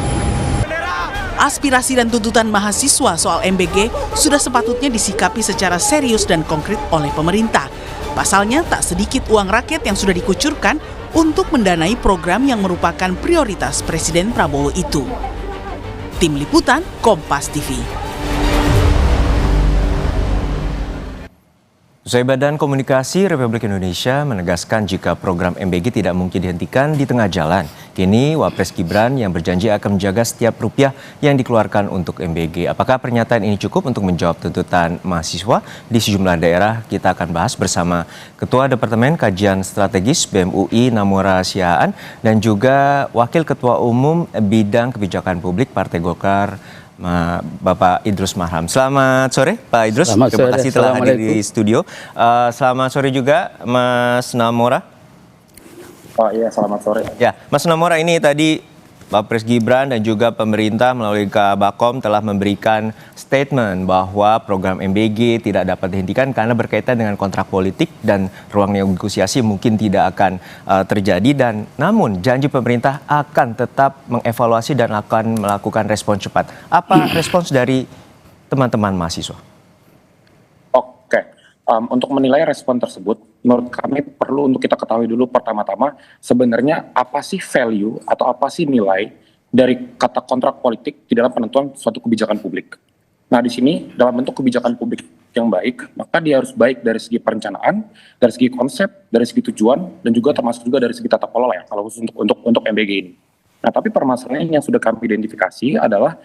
Speaker 22: Aspirasi dan tuntutan mahasiswa soal MBG sudah sepatutnya disikapi secara serius dan konkret oleh pemerintah. Pasalnya tak sedikit uang rakyat yang sudah dikucurkan untuk mendanai program yang merupakan prioritas Presiden Prabowo itu. Tim Liputan Kompas TV.
Speaker 3: Usai Badan Komunikasi Republik Indonesia menegaskan jika program MBG tidak mungkin dihentikan di tengah jalan. Kini Wapres Gibran yang berjanji akan menjaga setiap rupiah yang dikeluarkan untuk MBG. Apakah pernyataan ini cukup untuk menjawab tuntutan mahasiswa di sejumlah daerah? Kita akan bahas bersama Ketua Departemen Kajian Strategis BEM UI Namora Sihaan dan juga Wakil Ketua Umum Bidang Kebijakan Publik Partai Golkar Bapak Idrus Marham. Selamat sore Pak Idrus, terima kasih telah hadir di studio. Selamat sore juga Mas Namora.
Speaker 25: Oh iya, selamat sore.
Speaker 3: Ya, Mas Namora, ini tadi Wapres Gibran dan juga pemerintah melalui Bakom telah memberikan statement bahwa program MBG tidak dapat dihentikan karena berkaitan dengan kontrak politik dan ruang negosiasi mungkin tidak akan terjadi, dan namun janji pemerintah akan tetap mengevaluasi dan akan melakukan respon cepat. Apa respons dari teman-teman mahasiswa?
Speaker 25: Oke, untuk menilai respon tersebut, menurut kami perlu untuk kita ketahui dulu pertama-tama sebenarnya apa sih value atau apa sih nilai dari kata kontrak politik di dalam penentuan suatu kebijakan publik. Nah di sini dalam bentuk kebijakan publik yang baik, maka dia harus baik dari segi perencanaan, dari segi konsep, dari segi tujuan, dan juga termasuk juga dari segi tata kelola ya, kalau khusus untuk MBG ini. Nah tapi permasalahan yang sudah kami identifikasi adalah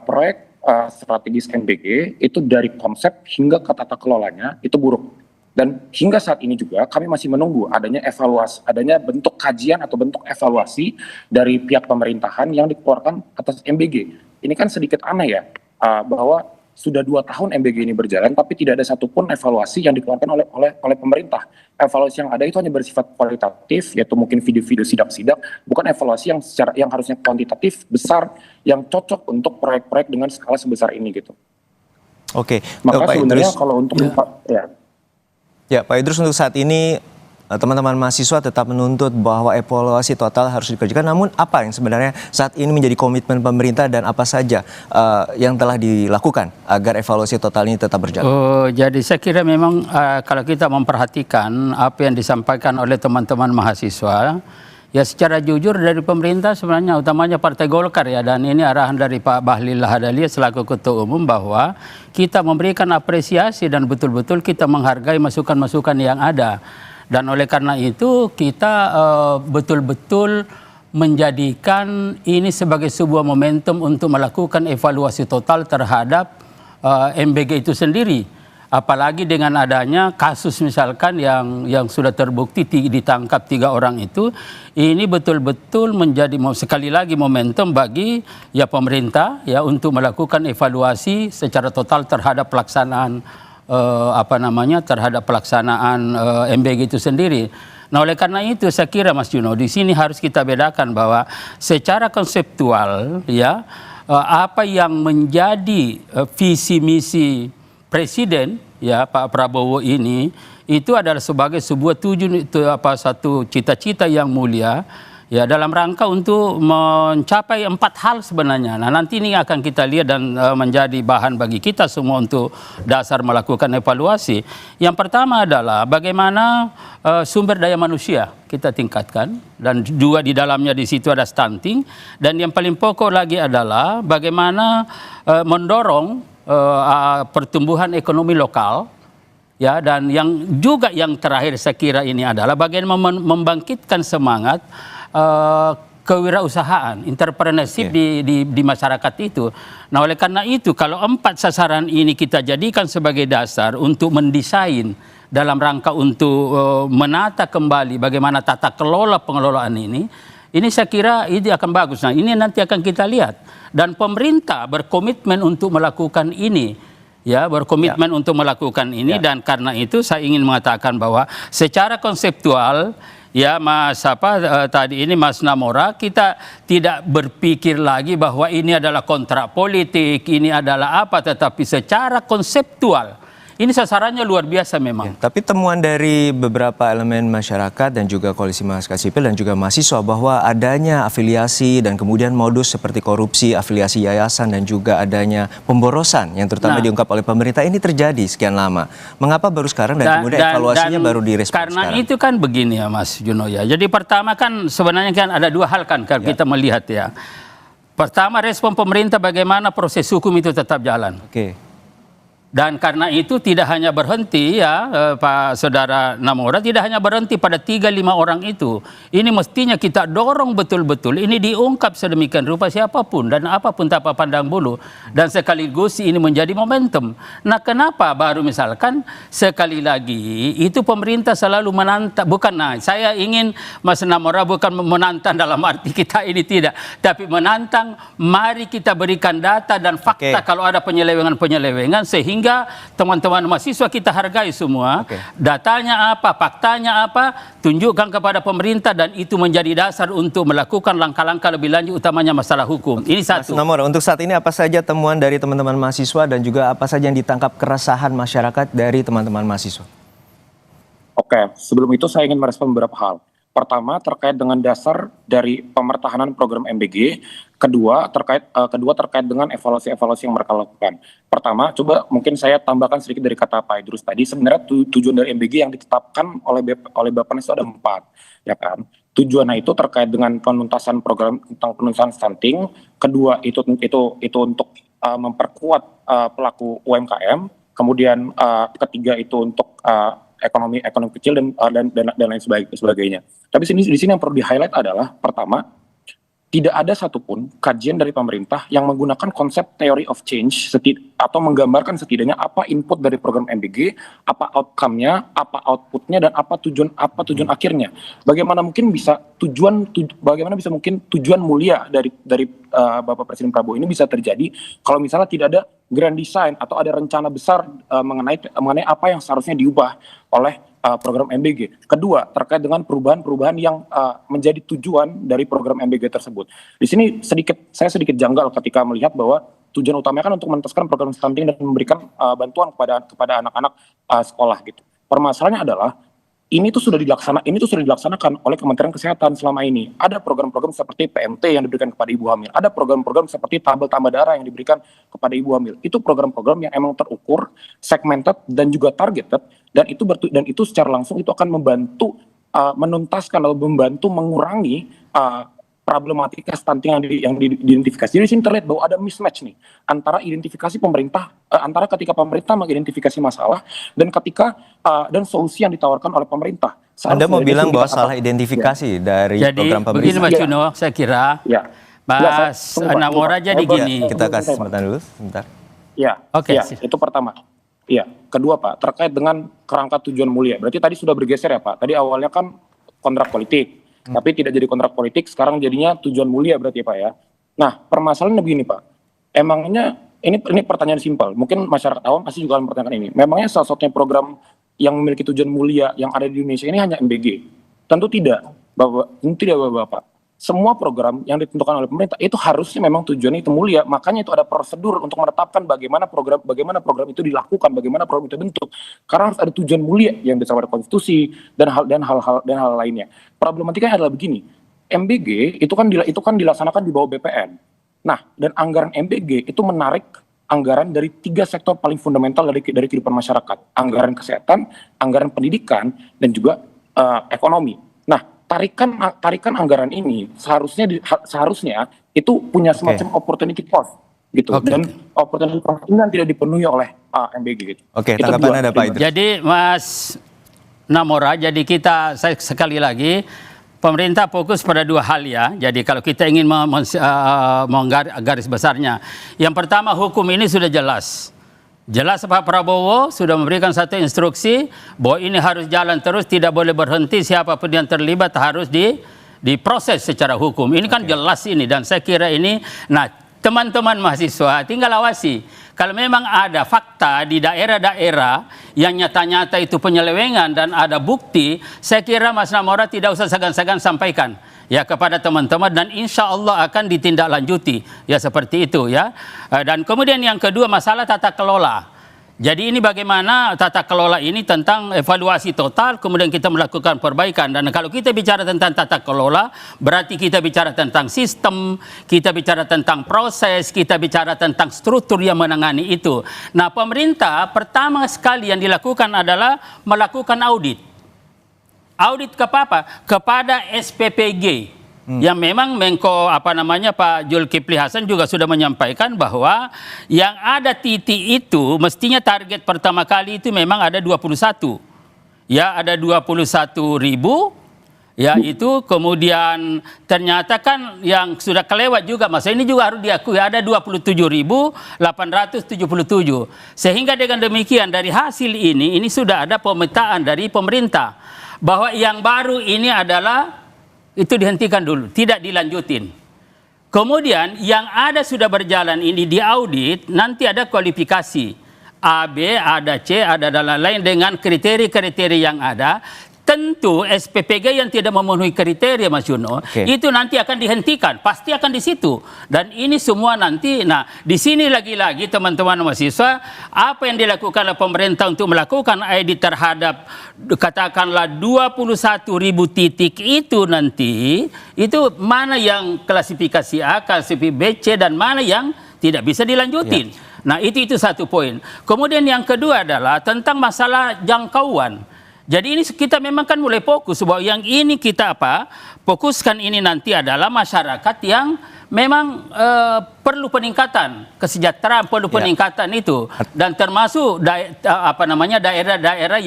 Speaker 25: proyek strategis MBG itu dari konsep hingga ke tata kelolanya itu buruk. Dan hingga saat ini juga kami masih menunggu adanya evaluasi, adanya bentuk kajian atau bentuk evaluasi dari pihak pemerintahan yang dikeluarkan atas MBG. Ini kan sedikit aneh ya, bahwa sudah 2 tahun MBG ini berjalan, tapi tidak ada satupun evaluasi yang dikeluarkan oleh pemerintah. Evaluasi yang ada itu hanya bersifat kualitatif, yaitu mungkin video-video sidak-sidak, bukan evaluasi yang harusnya kuantitatif, besar, yang cocok untuk proyek-proyek dengan skala sebesar ini gitu.
Speaker 3: Oke,
Speaker 25: maka
Speaker 3: Pak
Speaker 25: sebenarnya
Speaker 3: Idrus,
Speaker 25: kalau untuk
Speaker 3: ya Pak Idrus, untuk saat ini teman-teman mahasiswa tetap menuntut bahwa evaluasi total harus dikerjakan. Namun apa yang sebenarnya saat ini menjadi komitmen pemerintah dan apa saja yang telah dilakukan agar evaluasi total ini tetap berjalan?
Speaker 5: Jadi saya kira memang kalau kita memperhatikan apa yang disampaikan oleh teman-teman mahasiswa, ya secara jujur dari pemerintah sebenarnya utamanya Partai Golkar ya, dan ini arahan dari Pak Bahlil Lahadalia selaku Ketua Umum bahwa kita memberikan apresiasi dan betul-betul kita menghargai masukan-masukan yang ada. Dan oleh karena itu kita betul-betul menjadikan ini sebagai sebuah momentum untuk melakukan evaluasi total terhadap MBG itu sendiri. Apalagi dengan adanya kasus misalkan yang sudah terbukti ditangkap 3 orang itu, ini betul-betul menjadi sekali lagi momentum bagi ya pemerintah ya untuk melakukan evaluasi secara total terhadap pelaksanaan terhadap pelaksanaan MBG itu sendiri. Nah oleh karena itu saya kira Mas Juno di sini harus kita bedakan bahwa secara konseptual ya apa yang menjadi visi misi Presiden ya Pak Prabowo ini itu adalah sebagai sebuah satu cita-cita yang mulia ya dalam rangka untuk mencapai 4 hal sebenarnya. Nah nanti ini akan kita lihat dan menjadi bahan bagi kita semua untuk dasar melakukan evaluasi. Yang pertama adalah bagaimana sumber daya manusia kita tingkatkan, dan juga di dalamnya di situ ada stunting, dan yang paling pokok lagi adalah bagaimana mendorong pertumbuhan ekonomi lokal ya, dan yang terakhir saya kira ini adalah bagaimana membangkitkan semangat kewirausahaan, entrepreneurship di masyarakat itu. Nah oleh karena itu kalau 4 sasaran ini kita jadikan sebagai dasar untuk mendesain dalam rangka untuk menata kembali bagaimana tata kelola pengelolaan ini saya kira ini akan bagus. Nah ini nanti akan kita lihat, dan pemerintah berkomitmen untuk melakukan ini ya, untuk melakukan ini. Dan karena itu saya ingin mengatakan bahwa secara konseptual ya tadi ini Mas Namora, kita tidak berpikir lagi bahwa ini adalah kontrak politik, ini adalah apa, tetapi secara konseptual ini sasarannya luar biasa memang.
Speaker 3: Tapi temuan dari beberapa elemen masyarakat dan juga koalisi masyarakat sipil dan juga mahasiswa bahwa adanya afiliasi dan kemudian modus seperti korupsi, afiliasi yayasan dan juga adanya pemborosan yang terutama diungkap oleh pemerintah ini terjadi sekian lama. Mengapa baru sekarang dan kemudian evaluasinya baru direspon
Speaker 5: karena
Speaker 3: sekarang?
Speaker 5: Itu kan begini ya Mas Juno ya. Jadi pertama kan sebenarnya kan ada 2 hal kan kalau kita melihat ya. Pertama, respon pemerintah bagaimana proses hukum itu tetap jalan. Dan karena itu tidak hanya berhenti ya Pak Saudara Namora, tidak hanya berhenti pada 3-5 orang itu. Ini mestinya kita dorong betul-betul ini diungkap sedemikian rupa siapapun dan apapun tanpa pandang bulu. Dan sekaligus ini menjadi momentum. Nah kenapa baru misalkan sekali lagi itu pemerintah selalu menantang, bukan saya ingin Mas Namora bukan menantang dalam arti kita ini tidak, tapi menantang mari kita berikan data dan fakta kalau ada penyelewengan-penyelewengan sehingga teman-teman mahasiswa kita hargai semua. Datanya apa, faktanya apa, tunjukkan kepada pemerintah, dan itu menjadi dasar untuk melakukan langkah-langkah lebih lanjut utamanya masalah hukum. Ini satu.
Speaker 3: Mas Namora, untuk saat ini apa saja temuan dari teman-teman mahasiswa dan juga apa saja yang ditangkap keresahan masyarakat dari teman-teman mahasiswa?
Speaker 25: Oke, sebelum itu saya ingin merespon beberapa hal. Pertama, terkait dengan dasar dari pemertahanan program MBG. Kedua, terkait dengan evaluasi-evaluasi yang mereka lakukan. Pertama, coba mungkin saya tambahkan sedikit dari kata Pak Idrus tadi. Sebenarnya tujuan dari MBG yang ditetapkan oleh Bappenas itu ada 4, ya kan? Tujuannya itu terkait dengan penuntasan program tentang penuntasan stunting. Kedua, itu untuk memperkuat pelaku UMKM. Kemudian ketiga itu untuk ekonomi kecil dan lain sebagainya. Tapi di sini yang perlu di-highlight adalah pertama, tidak ada satupun kajian dari pemerintah yang menggunakan konsep theory of change atau menggambarkan setidaknya apa input dari program MBG, apa outcome-nya, apa output-nya, dan apa tujuan akhirnya. Bagaimana bisa mungkin tujuan mulia dari Bapak Presiden Prabowo ini bisa terjadi kalau misalnya tidak ada grand design atau ada rencana besar mengenai apa yang seharusnya diubah oleh program MBG. Kedua, terkait dengan perubahan-perubahan yang menjadi tujuan dari program MBG tersebut. Di sini saya sedikit janggal ketika melihat bahwa tujuan utamanya kan untuk menuntaskan program stunting dan memberikan bantuan kepada anak-anak sekolah gitu. Permasalahannya adalah ini tuh sudah dilaksanakan oleh Kementerian Kesehatan selama ini. Ada program-program seperti PMT yang diberikan kepada ibu hamil. Ada program-program seperti tabel tambah darah yang diberikan kepada ibu hamil. Itu program-program yang emang terukur, segmented, dan juga targeted. Dan itu secara langsung itu akan membantu menuntaskan atau membantu mengurangi problematika stunting yang diidentifikasi. Jadi di sini terlihat bahwa ada mismatch nih antara identifikasi pemerintah, antara ketika pemerintah mengidentifikasi masalah dan solusi yang ditawarkan oleh pemerintah.
Speaker 3: Anda mau bilang bahwa salah identifikasi dari program pemerintah?
Speaker 5: Begini Mas Juno, saya kira Mas Namora jadi gini.
Speaker 3: Kita kasih kesempatan dulu sebentar.
Speaker 25: Ya,
Speaker 5: Oke.
Speaker 25: Itu pertama. Iya, kedua Pak, terkait dengan kerangka tujuan mulia. Berarti tadi sudah bergeser ya Pak. Tadi awalnya kan kontrak politik. Tapi tidak jadi kontrak politik, sekarang jadinya tujuan mulia berarti Pak ya. Nah, permasalahannya begini Pak, emangnya ini pertanyaan simpel, mungkin masyarakat awam pasti juga akan mempertanyakan ini. Memangnya salah satunya program yang memiliki tujuan mulia yang ada di Indonesia ini hanya MBG? Tentu tidak, Bapak. Semua program yang ditentukan oleh pemerintah itu harusnya memang tujuannya itu mulia, makanya itu ada prosedur untuk menetapkan bagaimana program itu dilakukan, bagaimana program itu bentuk. Karena harus ada tujuan mulia yang disebut konstitusi dan hal lainnya. Problematikanya adalah begini, MBG itu kan dilaksanakan di bawah BPN. Nah, dan anggaran MBG itu menarik anggaran dari 3 sektor paling fundamental dari kehidupan masyarakat, anggaran kesehatan, anggaran pendidikan, dan juga ekonomi. Nah, tarikan anggaran ini seharusnya itu punya semacam opportunity cost gitu, dan opportunity cost ini tidak dipenuhi oleh MBG gitu.
Speaker 3: Oke, tanggapan Anda Pak Idrus.
Speaker 5: Jadi Mas Namora, jadi saya sekali lagi pemerintah fokus pada 2 hal ya. Jadi kalau kita ingin menggaris besarnya, yang pertama hukum ini sudah jelas. Jelas Pak Prabowo sudah memberikan satu instruksi bahwa ini harus jalan terus, tidak boleh berhenti, siapapun yang terlibat harus diproses secara hukum. Ini kan jelas ini, dan saya kira ini, nah teman-teman mahasiswa tinggal awasi. Kalau memang ada fakta di daerah-daerah yang nyata-nyata itu penyelewengan dan ada bukti, saya kira Mas Namora tidak usah segan-segan sampaikan ya kepada teman-teman, dan insya Allah akan ditindaklanjuti ya, seperti itu ya. Dan kemudian yang kedua, masalah tata kelola. Jadi ini bagaimana tata kelola ini tentang evaluasi total, kemudian kita melakukan perbaikan. Dan kalau kita bicara tentang tata kelola, berarti kita bicara tentang sistem, kita bicara tentang proses, kita bicara tentang struktur yang menangani itu. Nah, pemerintah pertama sekali yang dilakukan adalah melakukan audit. Audit kepada SPPG. Yang memang Menko Pak Zulkifli Hasan juga sudah menyampaikan bahwa yang ada titik itu mestinya target pertama kali itu memang ada 21. Ya, ada 21.000. Ya, itu kemudian ternyata kan yang sudah kelewat juga, masa ini juga harus diakui ada 27.877. Sehingga dengan demikian dari hasil ini sudah ada pemetaan dari pemerintah bahwa yang baru ini adalah itu dihentikan dulu, tidak dilanjutin. Kemudian yang ada sudah berjalan ini diaudit, nanti ada kualifikasi A, B, ada C, ada dan lain-lain dengan kriteria-kriteria yang ada. tentu SPPG yang tidak memenuhi kriteria Mas Juno, itu nanti akan dihentikan, pasti akan di situ. Dan ini semua nanti, nah di sini lagi-lagi teman-teman mahasiswa, apa yang dilakukan oleh pemerintah untuk melakukan ID terhadap katakanlah 21.000 titik itu nanti, itu mana yang klasifikasi A, klasifikasi B, C, dan mana yang tidak bisa dilanjutin. Nah itu satu poin. Kemudian yang kedua adalah tentang masalah jangkauan. Jadi ini kita memang kan mulai fokus bahwa yang ini kita fokuskan ini nanti adalah masyarakat yang memang perlu peningkatan kesejahteraan, perlu peningkatan itu, dan termasuk daerah-daerah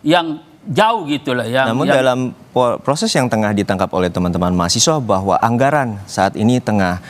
Speaker 5: yang jauh gitulah.
Speaker 3: Namun dalam proses yang tengah ditangkap oleh teman-teman mahasiswa bahwa anggaran saat ini tengah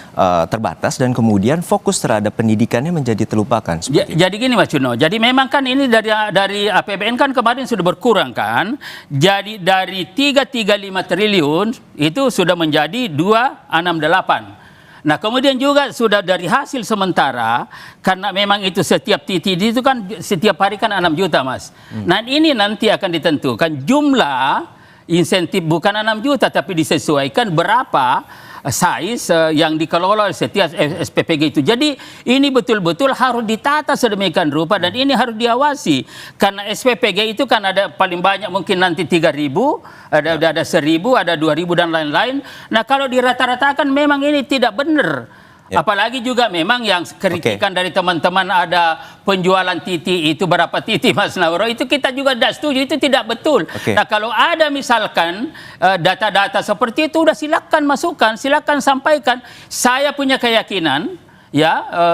Speaker 3: terbatas dan kemudian fokus terhadap pendidikannya menjadi terlupakan.
Speaker 5: Jadi gini Mas Juno, jadi memang kan ini dari APBN kan kemarin sudah berkurang kan, jadi dari 335 triliun itu sudah menjadi 268. Nah kemudian juga sudah dari hasil sementara, karena memang itu setiap titik itu kan setiap hari kan 6 juta Mas. Nah ini nanti akan ditentukan jumlah insentif bukan 6 juta tapi disesuaikan berapa size yang dikelola oleh setiap SPPG itu. Jadi ini betul-betul harus ditata sedemikian rupa dan ini harus diawasi. Karena SPPG itu kan ada paling banyak mungkin nanti 3.000, ada 1.000, ada 2.000 dan lain-lain. Nah kalau dirata-ratakan memang ini tidak benar. Apalagi juga memang yang kritikan dari teman-teman ada penjualan titik itu berapa titik Mas Nauro, itu kita juga tidak setuju, itu tidak betul. Nah kalau ada misalkan data-data seperti itu udah silakan masukkan, silakan sampaikan. Saya punya keyakinan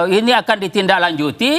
Speaker 5: ini akan ditindaklanjuti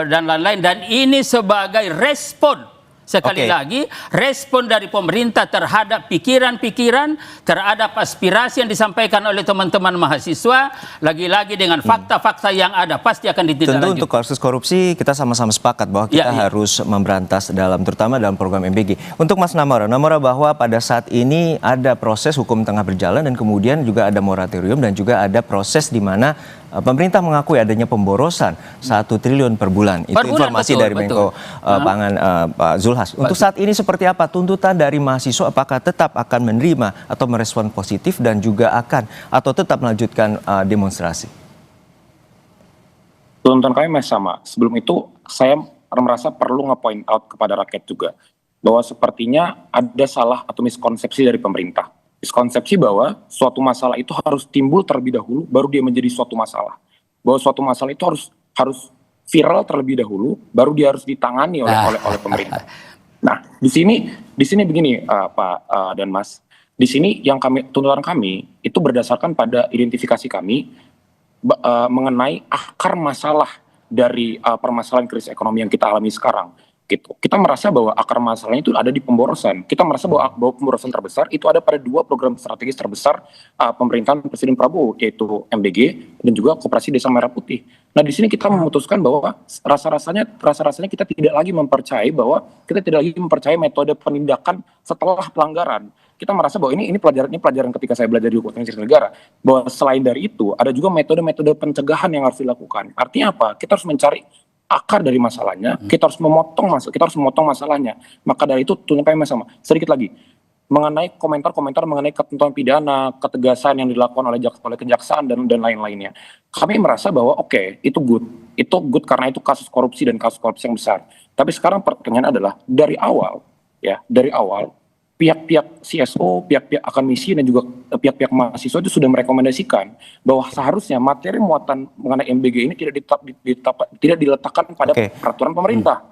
Speaker 5: dan lain-lain, dan ini sebagai respon. Sekali lagi, respon dari pemerintah terhadap pikiran-pikiran, terhadap aspirasi yang disampaikan oleh teman-teman mahasiswa, lagi-lagi dengan fakta-fakta yang ada, pasti akan ditindaklanjuti.
Speaker 3: Tentu untuk kasus korupsi, kita sama-sama sepakat bahwa kita harus memberantas terutama dalam program MBG. Untuk Mas Namora bahwa pada saat ini ada proses hukum tengah berjalan dan kemudian juga ada moratorium dan juga ada proses di mana pemerintah mengakui adanya pemborosan 1 triliun per bulan. Itu informasi dari Menko Pangan Pak Zulhas. Untuk saat ini seperti apa tuntutan dari mahasiswa? Apakah tetap akan menerima atau merespon positif dan juga akan atau tetap melanjutkan demonstrasi?
Speaker 25: Tuntutan kami masih sama. Sebelum itu saya merasa perlu nge-point out kepada rakyat juga bahwa sepertinya ada salah atau miskonsepsi dari pemerintah. Miskonsepsi bahwa suatu masalah itu harus timbul terlebih dahulu baru dia menjadi suatu masalah. Bahwa suatu masalah itu harus viral terlebih dahulu baru dia harus ditangani oleh pemerintah. Nah, di sini begini Pak dan Mas. Di sini yang tuntutan kami itu berdasarkan pada identifikasi kami mengenai akar masalah dari permasalahan krisis ekonomi yang kita alami sekarang. Gitu. Kita merasa bahwa akar masalahnya itu ada di pemborosan. Kita merasa bahwa pemborosan terbesar itu ada pada 2 program strategis terbesar pemerintahan Presiden Prabowo, yaitu MBG dan juga Koperasi Desa Merah Putih. Nah di sini kita memutuskan bahwa rasa-rasanya kita tidak lagi mempercayai metode penindakan setelah pelanggaran. Kita merasa bahwa ini pelajaran ketika saya belajar di hukum administrasi negara, bahwa selain dari itu ada juga metode-metode pencegahan yang harus dilakukan. Artinya apa? Kita harus mencari akar dari masalahnya, kita harus memotong masalahnya. Maka dari itu tuntutan kami sama. Sedikit lagi mengenai komentar-komentar mengenai ketentuan pidana, ketegasan yang dilakukan oleh kejaksaan dan lain-lainnya. Kami merasa bahwa itu good karena itu kasus korupsi dan kasus korupsi yang besar. Tapi sekarang pertanyaan adalah dari awal pihak-pihak CSO, pihak-pihak akademisi dan juga pihak-pihak mahasiswa itu sudah merekomendasikan bahwa seharusnya materi muatan mengenai MBG ini tidak diletakkan pada peraturan pemerintah.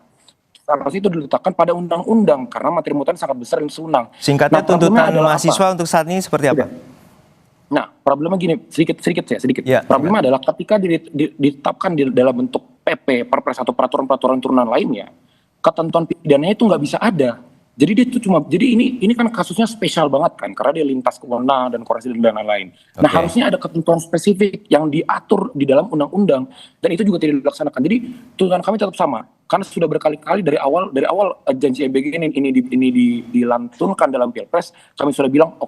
Speaker 25: Seharusnya itu diletakkan pada undang-undang karena materi muatan sangat besar dan sewenang.
Speaker 3: Singkatnya tuntutan mahasiswa untuk saat ini seperti apa?
Speaker 25: Nah, problemnya gini, sedikit. Problemnya adalah ketika ditetapkan dalam bentuk PP, Perpres atau peraturan-peraturan turunan lainnya, ketentuan pidananya itu nggak bisa ada. Jadi dia itu jadi ini kan kasusnya spesial banget kan karena dia lintas kewenangan dan koreksi dan lain-lain. Nah harusnya ada ketentuan spesifik yang diatur di dalam undang-undang dan itu juga tidak dilaksanakan. Jadi tuntutan kami tetap sama karena sudah berkali-kali dari awal janji MBG ini dilantunkan dalam Pilpres, kami sudah bilang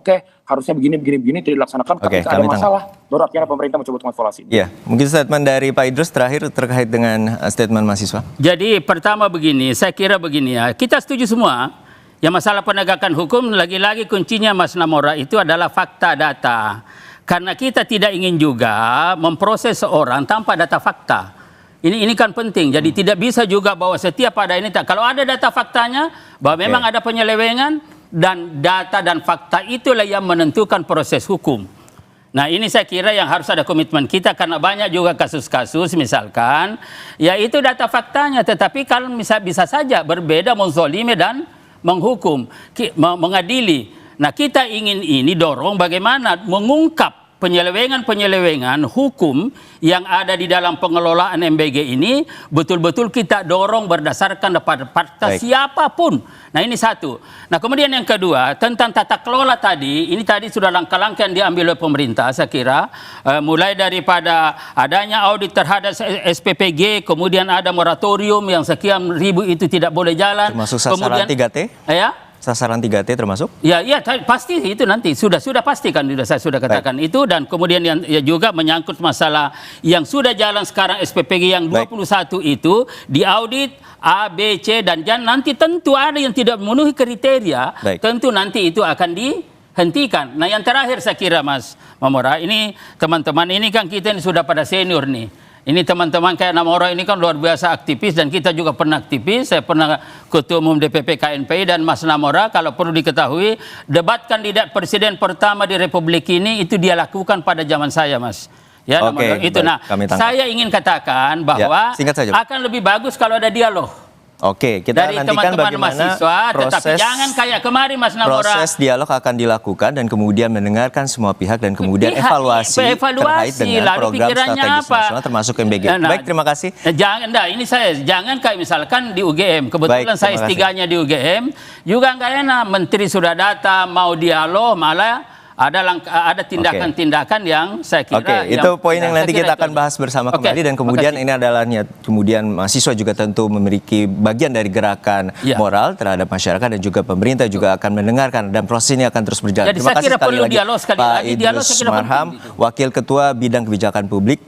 Speaker 25: harusnya begini tidak dilaksanakan. Ketika ada masalah baru akhirnya pemerintah mencoba mengevaluasi.
Speaker 3: Iya, mungkin statement dari Pak Idrus terakhir terkait dengan statement mahasiswa.
Speaker 5: Jadi pertama begini, saya kira begini ya, kita setuju semua. Ya, masalah penegakan hukum lagi-lagi kuncinya Mas Namora itu adalah fakta data. Karena kita tidak ingin juga memproses seorang tanpa data fakta. Ini kan penting. Jadi tidak bisa juga bahwa setiap ada ini kalau ada data faktanya bahwa memang ada penyelewengan dan data dan fakta itulah yang menentukan proses hukum. Nah, ini saya kira yang harus ada komitmen kita karena banyak juga kasus-kasus misalkan ya itu data faktanya, tetapi kalau bisa saja berbeda menzolimi dan menghukum, mengadili. Nah, kita ingin ini dorong bagaimana mengungkap penyelewengan hukum yang ada di dalam pengelolaan MBG ini betul-betul kita dorong berdasarkan pada fakta siapapun. Nah, ini satu. Nah, kemudian yang kedua tentang tata kelola tadi, ini tadi sudah langkah-langkah yang diambil oleh pemerintah saya kira, mulai daripada adanya audit terhadap SPPG, kemudian ada moratorium yang sekian ribu itu tidak boleh jalan.
Speaker 3: Termasuk sasaran 3T?
Speaker 5: Ya.
Speaker 3: Sasaran 3T termasuk?
Speaker 5: Ya, pasti itu nanti sudah pasti kan saya sudah katakan itu, dan kemudian yang juga menyangkut masalah yang sudah jalan sekarang SPPG yang 21 itu diaudit A, B, C dan nanti tentu ada yang tidak memenuhi kriteria, tentu nanti itu akan dihentikan. Nah, yang terakhir saya kira Mas Mamora, ini teman-teman ini kan kita ini sudah pada senior nih. Ini teman-teman kayak Namora ini kan luar biasa aktivis dan kita juga pernah aktivis. Saya pernah Ketua Umum DPP KNPI dan Mas Namora kalau perlu diketahui debat kandidat presiden pertama di Republik ini itu dia lakukan pada zaman saya, Mas. Ya, Namora itu. Nah, saya ingin katakan bahwa akan lebih bagus kalau ada dialog.
Speaker 3: Oke, kita
Speaker 5: dari
Speaker 3: nantikan bagaimana
Speaker 5: mahasiswa, tetapi jangan kayak kemarin Mas Namora.
Speaker 3: Proses dialog akan dilakukan dan kemudian mendengarkan semua pihak dan kemudian evaluasi terkait dengan program strategis nasional termasuk MBG. Baik, terima kasih.
Speaker 5: Jangan kayak misalkan di UGM. Kebetulan saya S3-nya di UGM, juga nggak enak. Menteri sudah datang mau dialog malah ada tindakan-tindakan yang saya kira
Speaker 3: itu poin yang nanti kita akan bahas bersama kembali dan kemudian ini adalah kemudian mahasiswa juga tentu memiliki bagian dari gerakan moral terhadap masyarakat dan juga pemerintah juga akan mendengarkan dan proses ini akan terus berjalan.
Speaker 5: Jadi
Speaker 3: terima kasih sekali lagi Pak Idrus Marham, Wakil Ketua Bidang Kebijakan Publik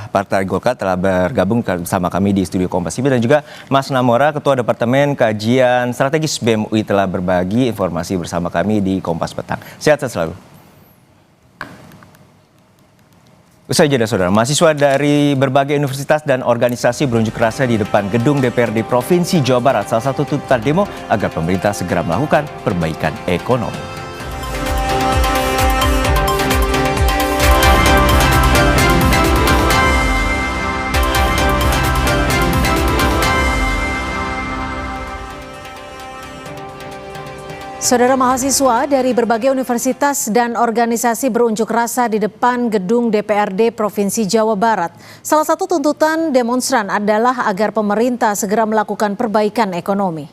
Speaker 3: Partai Golkar telah bergabung bersama kami di studio Kompas TV, dan juga Mas Namora, Ketua Departemen Kajian Strategis BEM UI telah berbagi informasi bersama kami di Kompas Petang. Sehat selalu. Usai jeda saudara, mahasiswa dari berbagai universitas dan organisasi berunjuk rasa di depan gedung DPRD Provinsi Jawa Barat. Salah satu tuntutan demo agar pemerintah segera melakukan perbaikan ekonomi.
Speaker 4: Saudara, mahasiswa dari berbagai universitas dan organisasi berunjuk rasa di depan gedung DPRD Provinsi Jawa Barat. Salah satu tuntutan demonstran adalah agar pemerintah segera melakukan perbaikan ekonomi.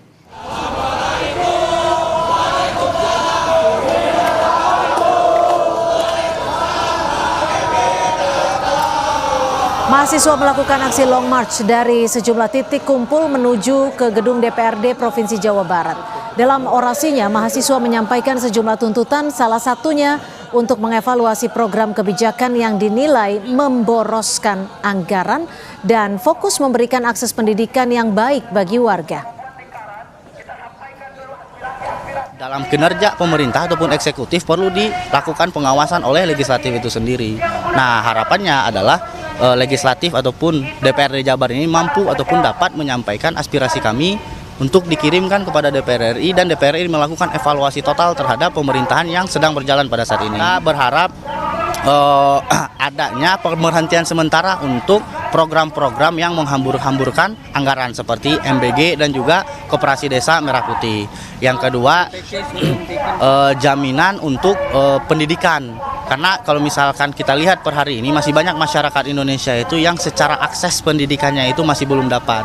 Speaker 4: Mahasiswa melakukan aksi long march dari sejumlah titik kumpul menuju ke gedung DPRD Provinsi Jawa Barat. Dalam orasinya, mahasiswa menyampaikan sejumlah tuntutan, salah satunya untuk mengevaluasi program kebijakan yang dinilai memboroskan anggaran dan fokus memberikan akses pendidikan yang baik bagi warga.
Speaker 23: Dalam kinerja pemerintah ataupun eksekutif perlu dilakukan pengawasan oleh legislatif itu sendiri. Nah, harapannya adalah legislatif ataupun DPRD Jabar ini mampu ataupun dapat menyampaikan aspirasi kami untuk dikirimkan kepada DPR RI dan DPR RI melakukan evaluasi total terhadap pemerintahan yang sedang berjalan pada saat ini. Kita berharap adanya pemberhentian sementara untuk program-program yang menghambur-hamburkan anggaran seperti MBG dan juga Koperasi Desa Merah Putih. Yang kedua, jaminan untuk pendidikan. Karena kalau misalkan kita lihat per hari ini masih banyak masyarakat Indonesia itu yang secara akses pendidikannya itu masih belum dapat.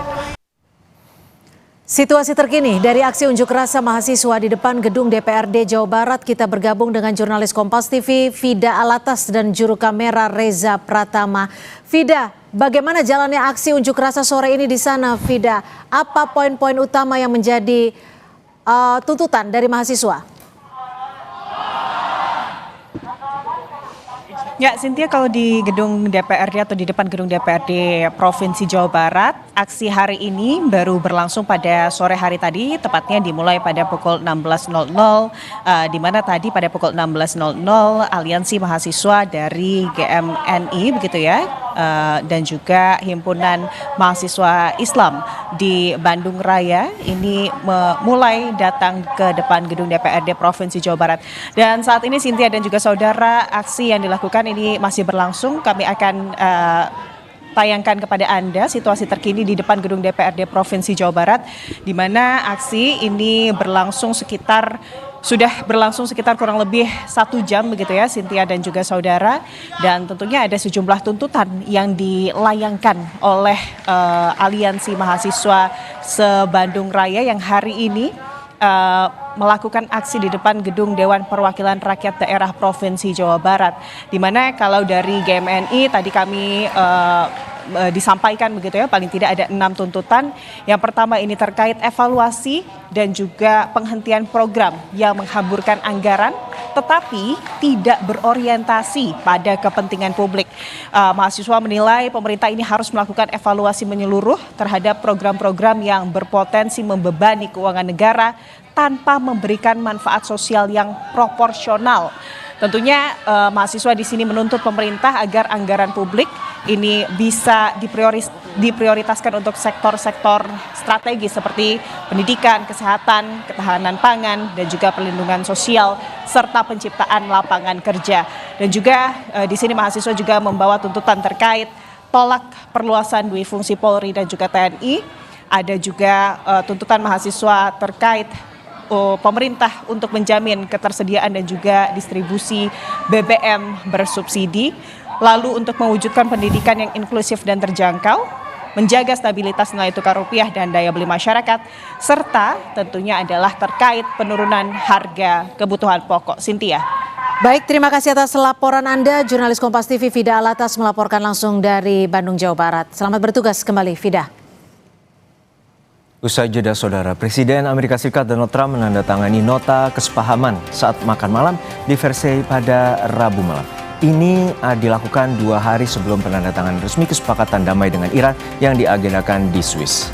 Speaker 4: Situasi terkini dari aksi unjuk rasa mahasiswa di depan gedung DPRD Jawa Barat, kita bergabung dengan jurnalis Kompas TV Vida Alatas dan juru kamera Reza Pratama. Vida, bagaimana jalannya aksi unjuk rasa sore ini di sana, Vida? Apa poin-poin utama yang menjadi tuntutan dari mahasiswa?
Speaker 15: Ya, Cynthia, kalau di gedung DPRD atau di depan gedung DPRD Provinsi Jawa Barat, aksi hari ini baru berlangsung pada sore hari tadi, tepatnya dimulai pada pukul 16.00, di mana tadi pada pukul 16.00 Aliansi Mahasiswa dari GMNI, begitu ya, dan juga Himpunan Mahasiswa Islam di Bandung Raya ini mulai datang ke depan gedung DPRD Provinsi Jawa Barat. Dan saat ini Cynthia dan juga saudara, aksi yang dilakukan ini masih berlangsung. Kami akan tayangkan kepada Anda situasi terkini di depan gedung DPRD Provinsi Jawa Barat, di mana aksi ini sudah berlangsung sekitar kurang lebih 1 jam begitu ya, Cynthia dan juga saudara. Dan tentunya ada sejumlah tuntutan yang dilayangkan oleh Aliansi Mahasiswa se-Bandung Raya yang hari ini melakukan aksi di depan gedung Dewan Perwakilan Rakyat Daerah Provinsi Jawa Barat. Di mana kalau dari GMNI tadi kami disampaikan begitu ya, paling tidak ada 6 tuntutan. Yang pertama ini terkait evaluasi dan juga penghentian program yang menghamburkan anggaran tetapi tidak berorientasi pada kepentingan publik. Mahasiswa menilai pemerintah ini harus melakukan evaluasi menyeluruh terhadap program-program yang berpotensi membebani keuangan negara tanpa memberikan manfaat sosial yang proporsional. Tentunya mahasiswa di sini menuntut pemerintah agar anggaran publik ini bisa diprioritaskan untuk sektor-sektor strategis seperti pendidikan, kesehatan, ketahanan pangan, dan juga perlindungan sosial serta penciptaan lapangan kerja. Dan juga di sini mahasiswa juga membawa tuntutan terkait tolak perluasan dui fungsi Polri dan juga TNI. Ada juga tuntutan mahasiswa terkait pemerintah untuk menjamin ketersediaan dan juga distribusi BBM bersubsidi, lalu untuk mewujudkan pendidikan yang inklusif dan terjangkau, menjaga stabilitas nilai tukar rupiah dan daya beli masyarakat, serta tentunya adalah terkait penurunan harga kebutuhan pokok. Cynthia.
Speaker 4: Baik, terima kasih atas laporan Anda, jurnalis Kompas TV Vida Alatas melaporkan langsung dari Bandung, Jawa Barat. Selamat bertugas kembali, Vida.
Speaker 3: Usai jeda saudara, Presiden Amerika Serikat Donald Trump menandatangani nota kesepahaman saat makan malam di Versailles pada Rabu malam. Ini dilakukan 2 hari sebelum penandatanganan resmi kesepakatan damai dengan Iran yang diagendakan di Swiss.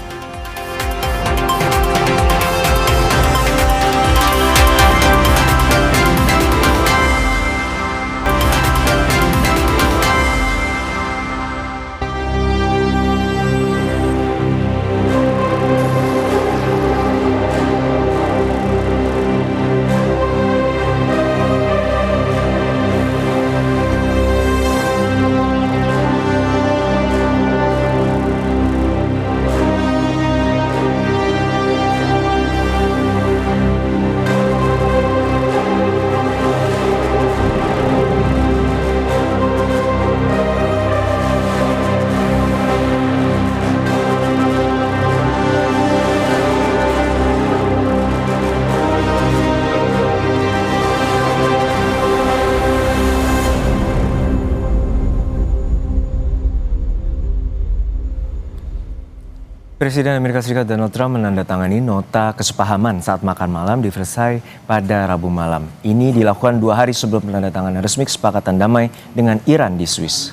Speaker 3: Presiden Amerika Serikat Donald Trump menandatangani nota kesepahaman saat makan malam di Versailles pada Rabu malam. Ini dilakukan 2 hari sebelum penandatanganan resmi kesepakatan damai dengan Iran di Swiss.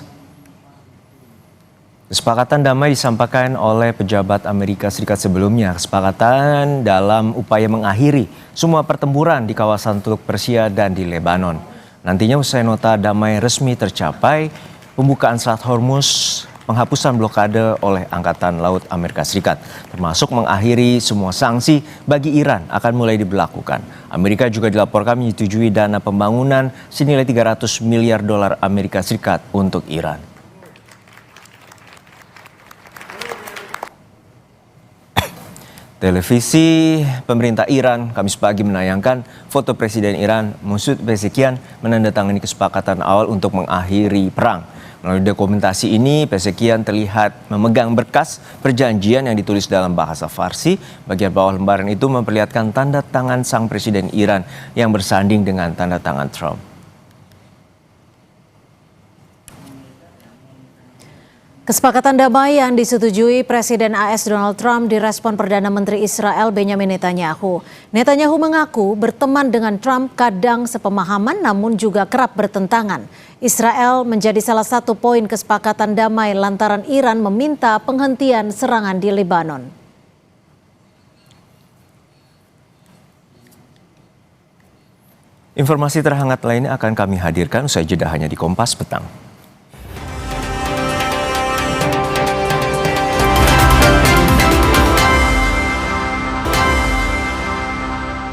Speaker 3: Kesepakatan damai disampaikan oleh pejabat Amerika Serikat sebelumnya. Kesepakatan dalam upaya mengakhiri semua pertempuran di kawasan Teluk Persia dan di Lebanon. Nantinya usai nota damai resmi tercapai, pembukaan Selat Hormuz, penghapusan blokade oleh Angkatan Laut Amerika Serikat, termasuk mengakhiri semua sanksi bagi Iran akan mulai diberlakukan. Amerika juga dilaporkan menyetujui dana pembangunan senilai 300 miliar dolar Amerika Serikat untuk Iran. Televisi pemerintah Iran Kamis pagi menayangkan foto Presiden Iran Masoud Pezeshkian menandatangani kesepakatan awal untuk mengakhiri perang. Melalui dokumentasi ini, Pezeshkian terlihat memegang berkas perjanjian yang ditulis dalam bahasa Farsi. Bagian bawah lembaran itu memperlihatkan tanda tangan sang Presiden Iran yang bersanding dengan tanda tangan Trump.
Speaker 4: Kesepakatan damai yang disetujui Presiden AS Donald Trump direspon Perdana Menteri Israel Benjamin Netanyahu. Netanyahu mengaku berteman dengan Trump kadang sepemahaman namun juga kerap bertentangan. Israel menjadi salah satu poin kesepakatan damai lantaran Iran meminta penghentian serangan di Lebanon.
Speaker 3: Informasi terhangat lainnya akan kami hadirkan usai jeda hanya di Kompas Petang.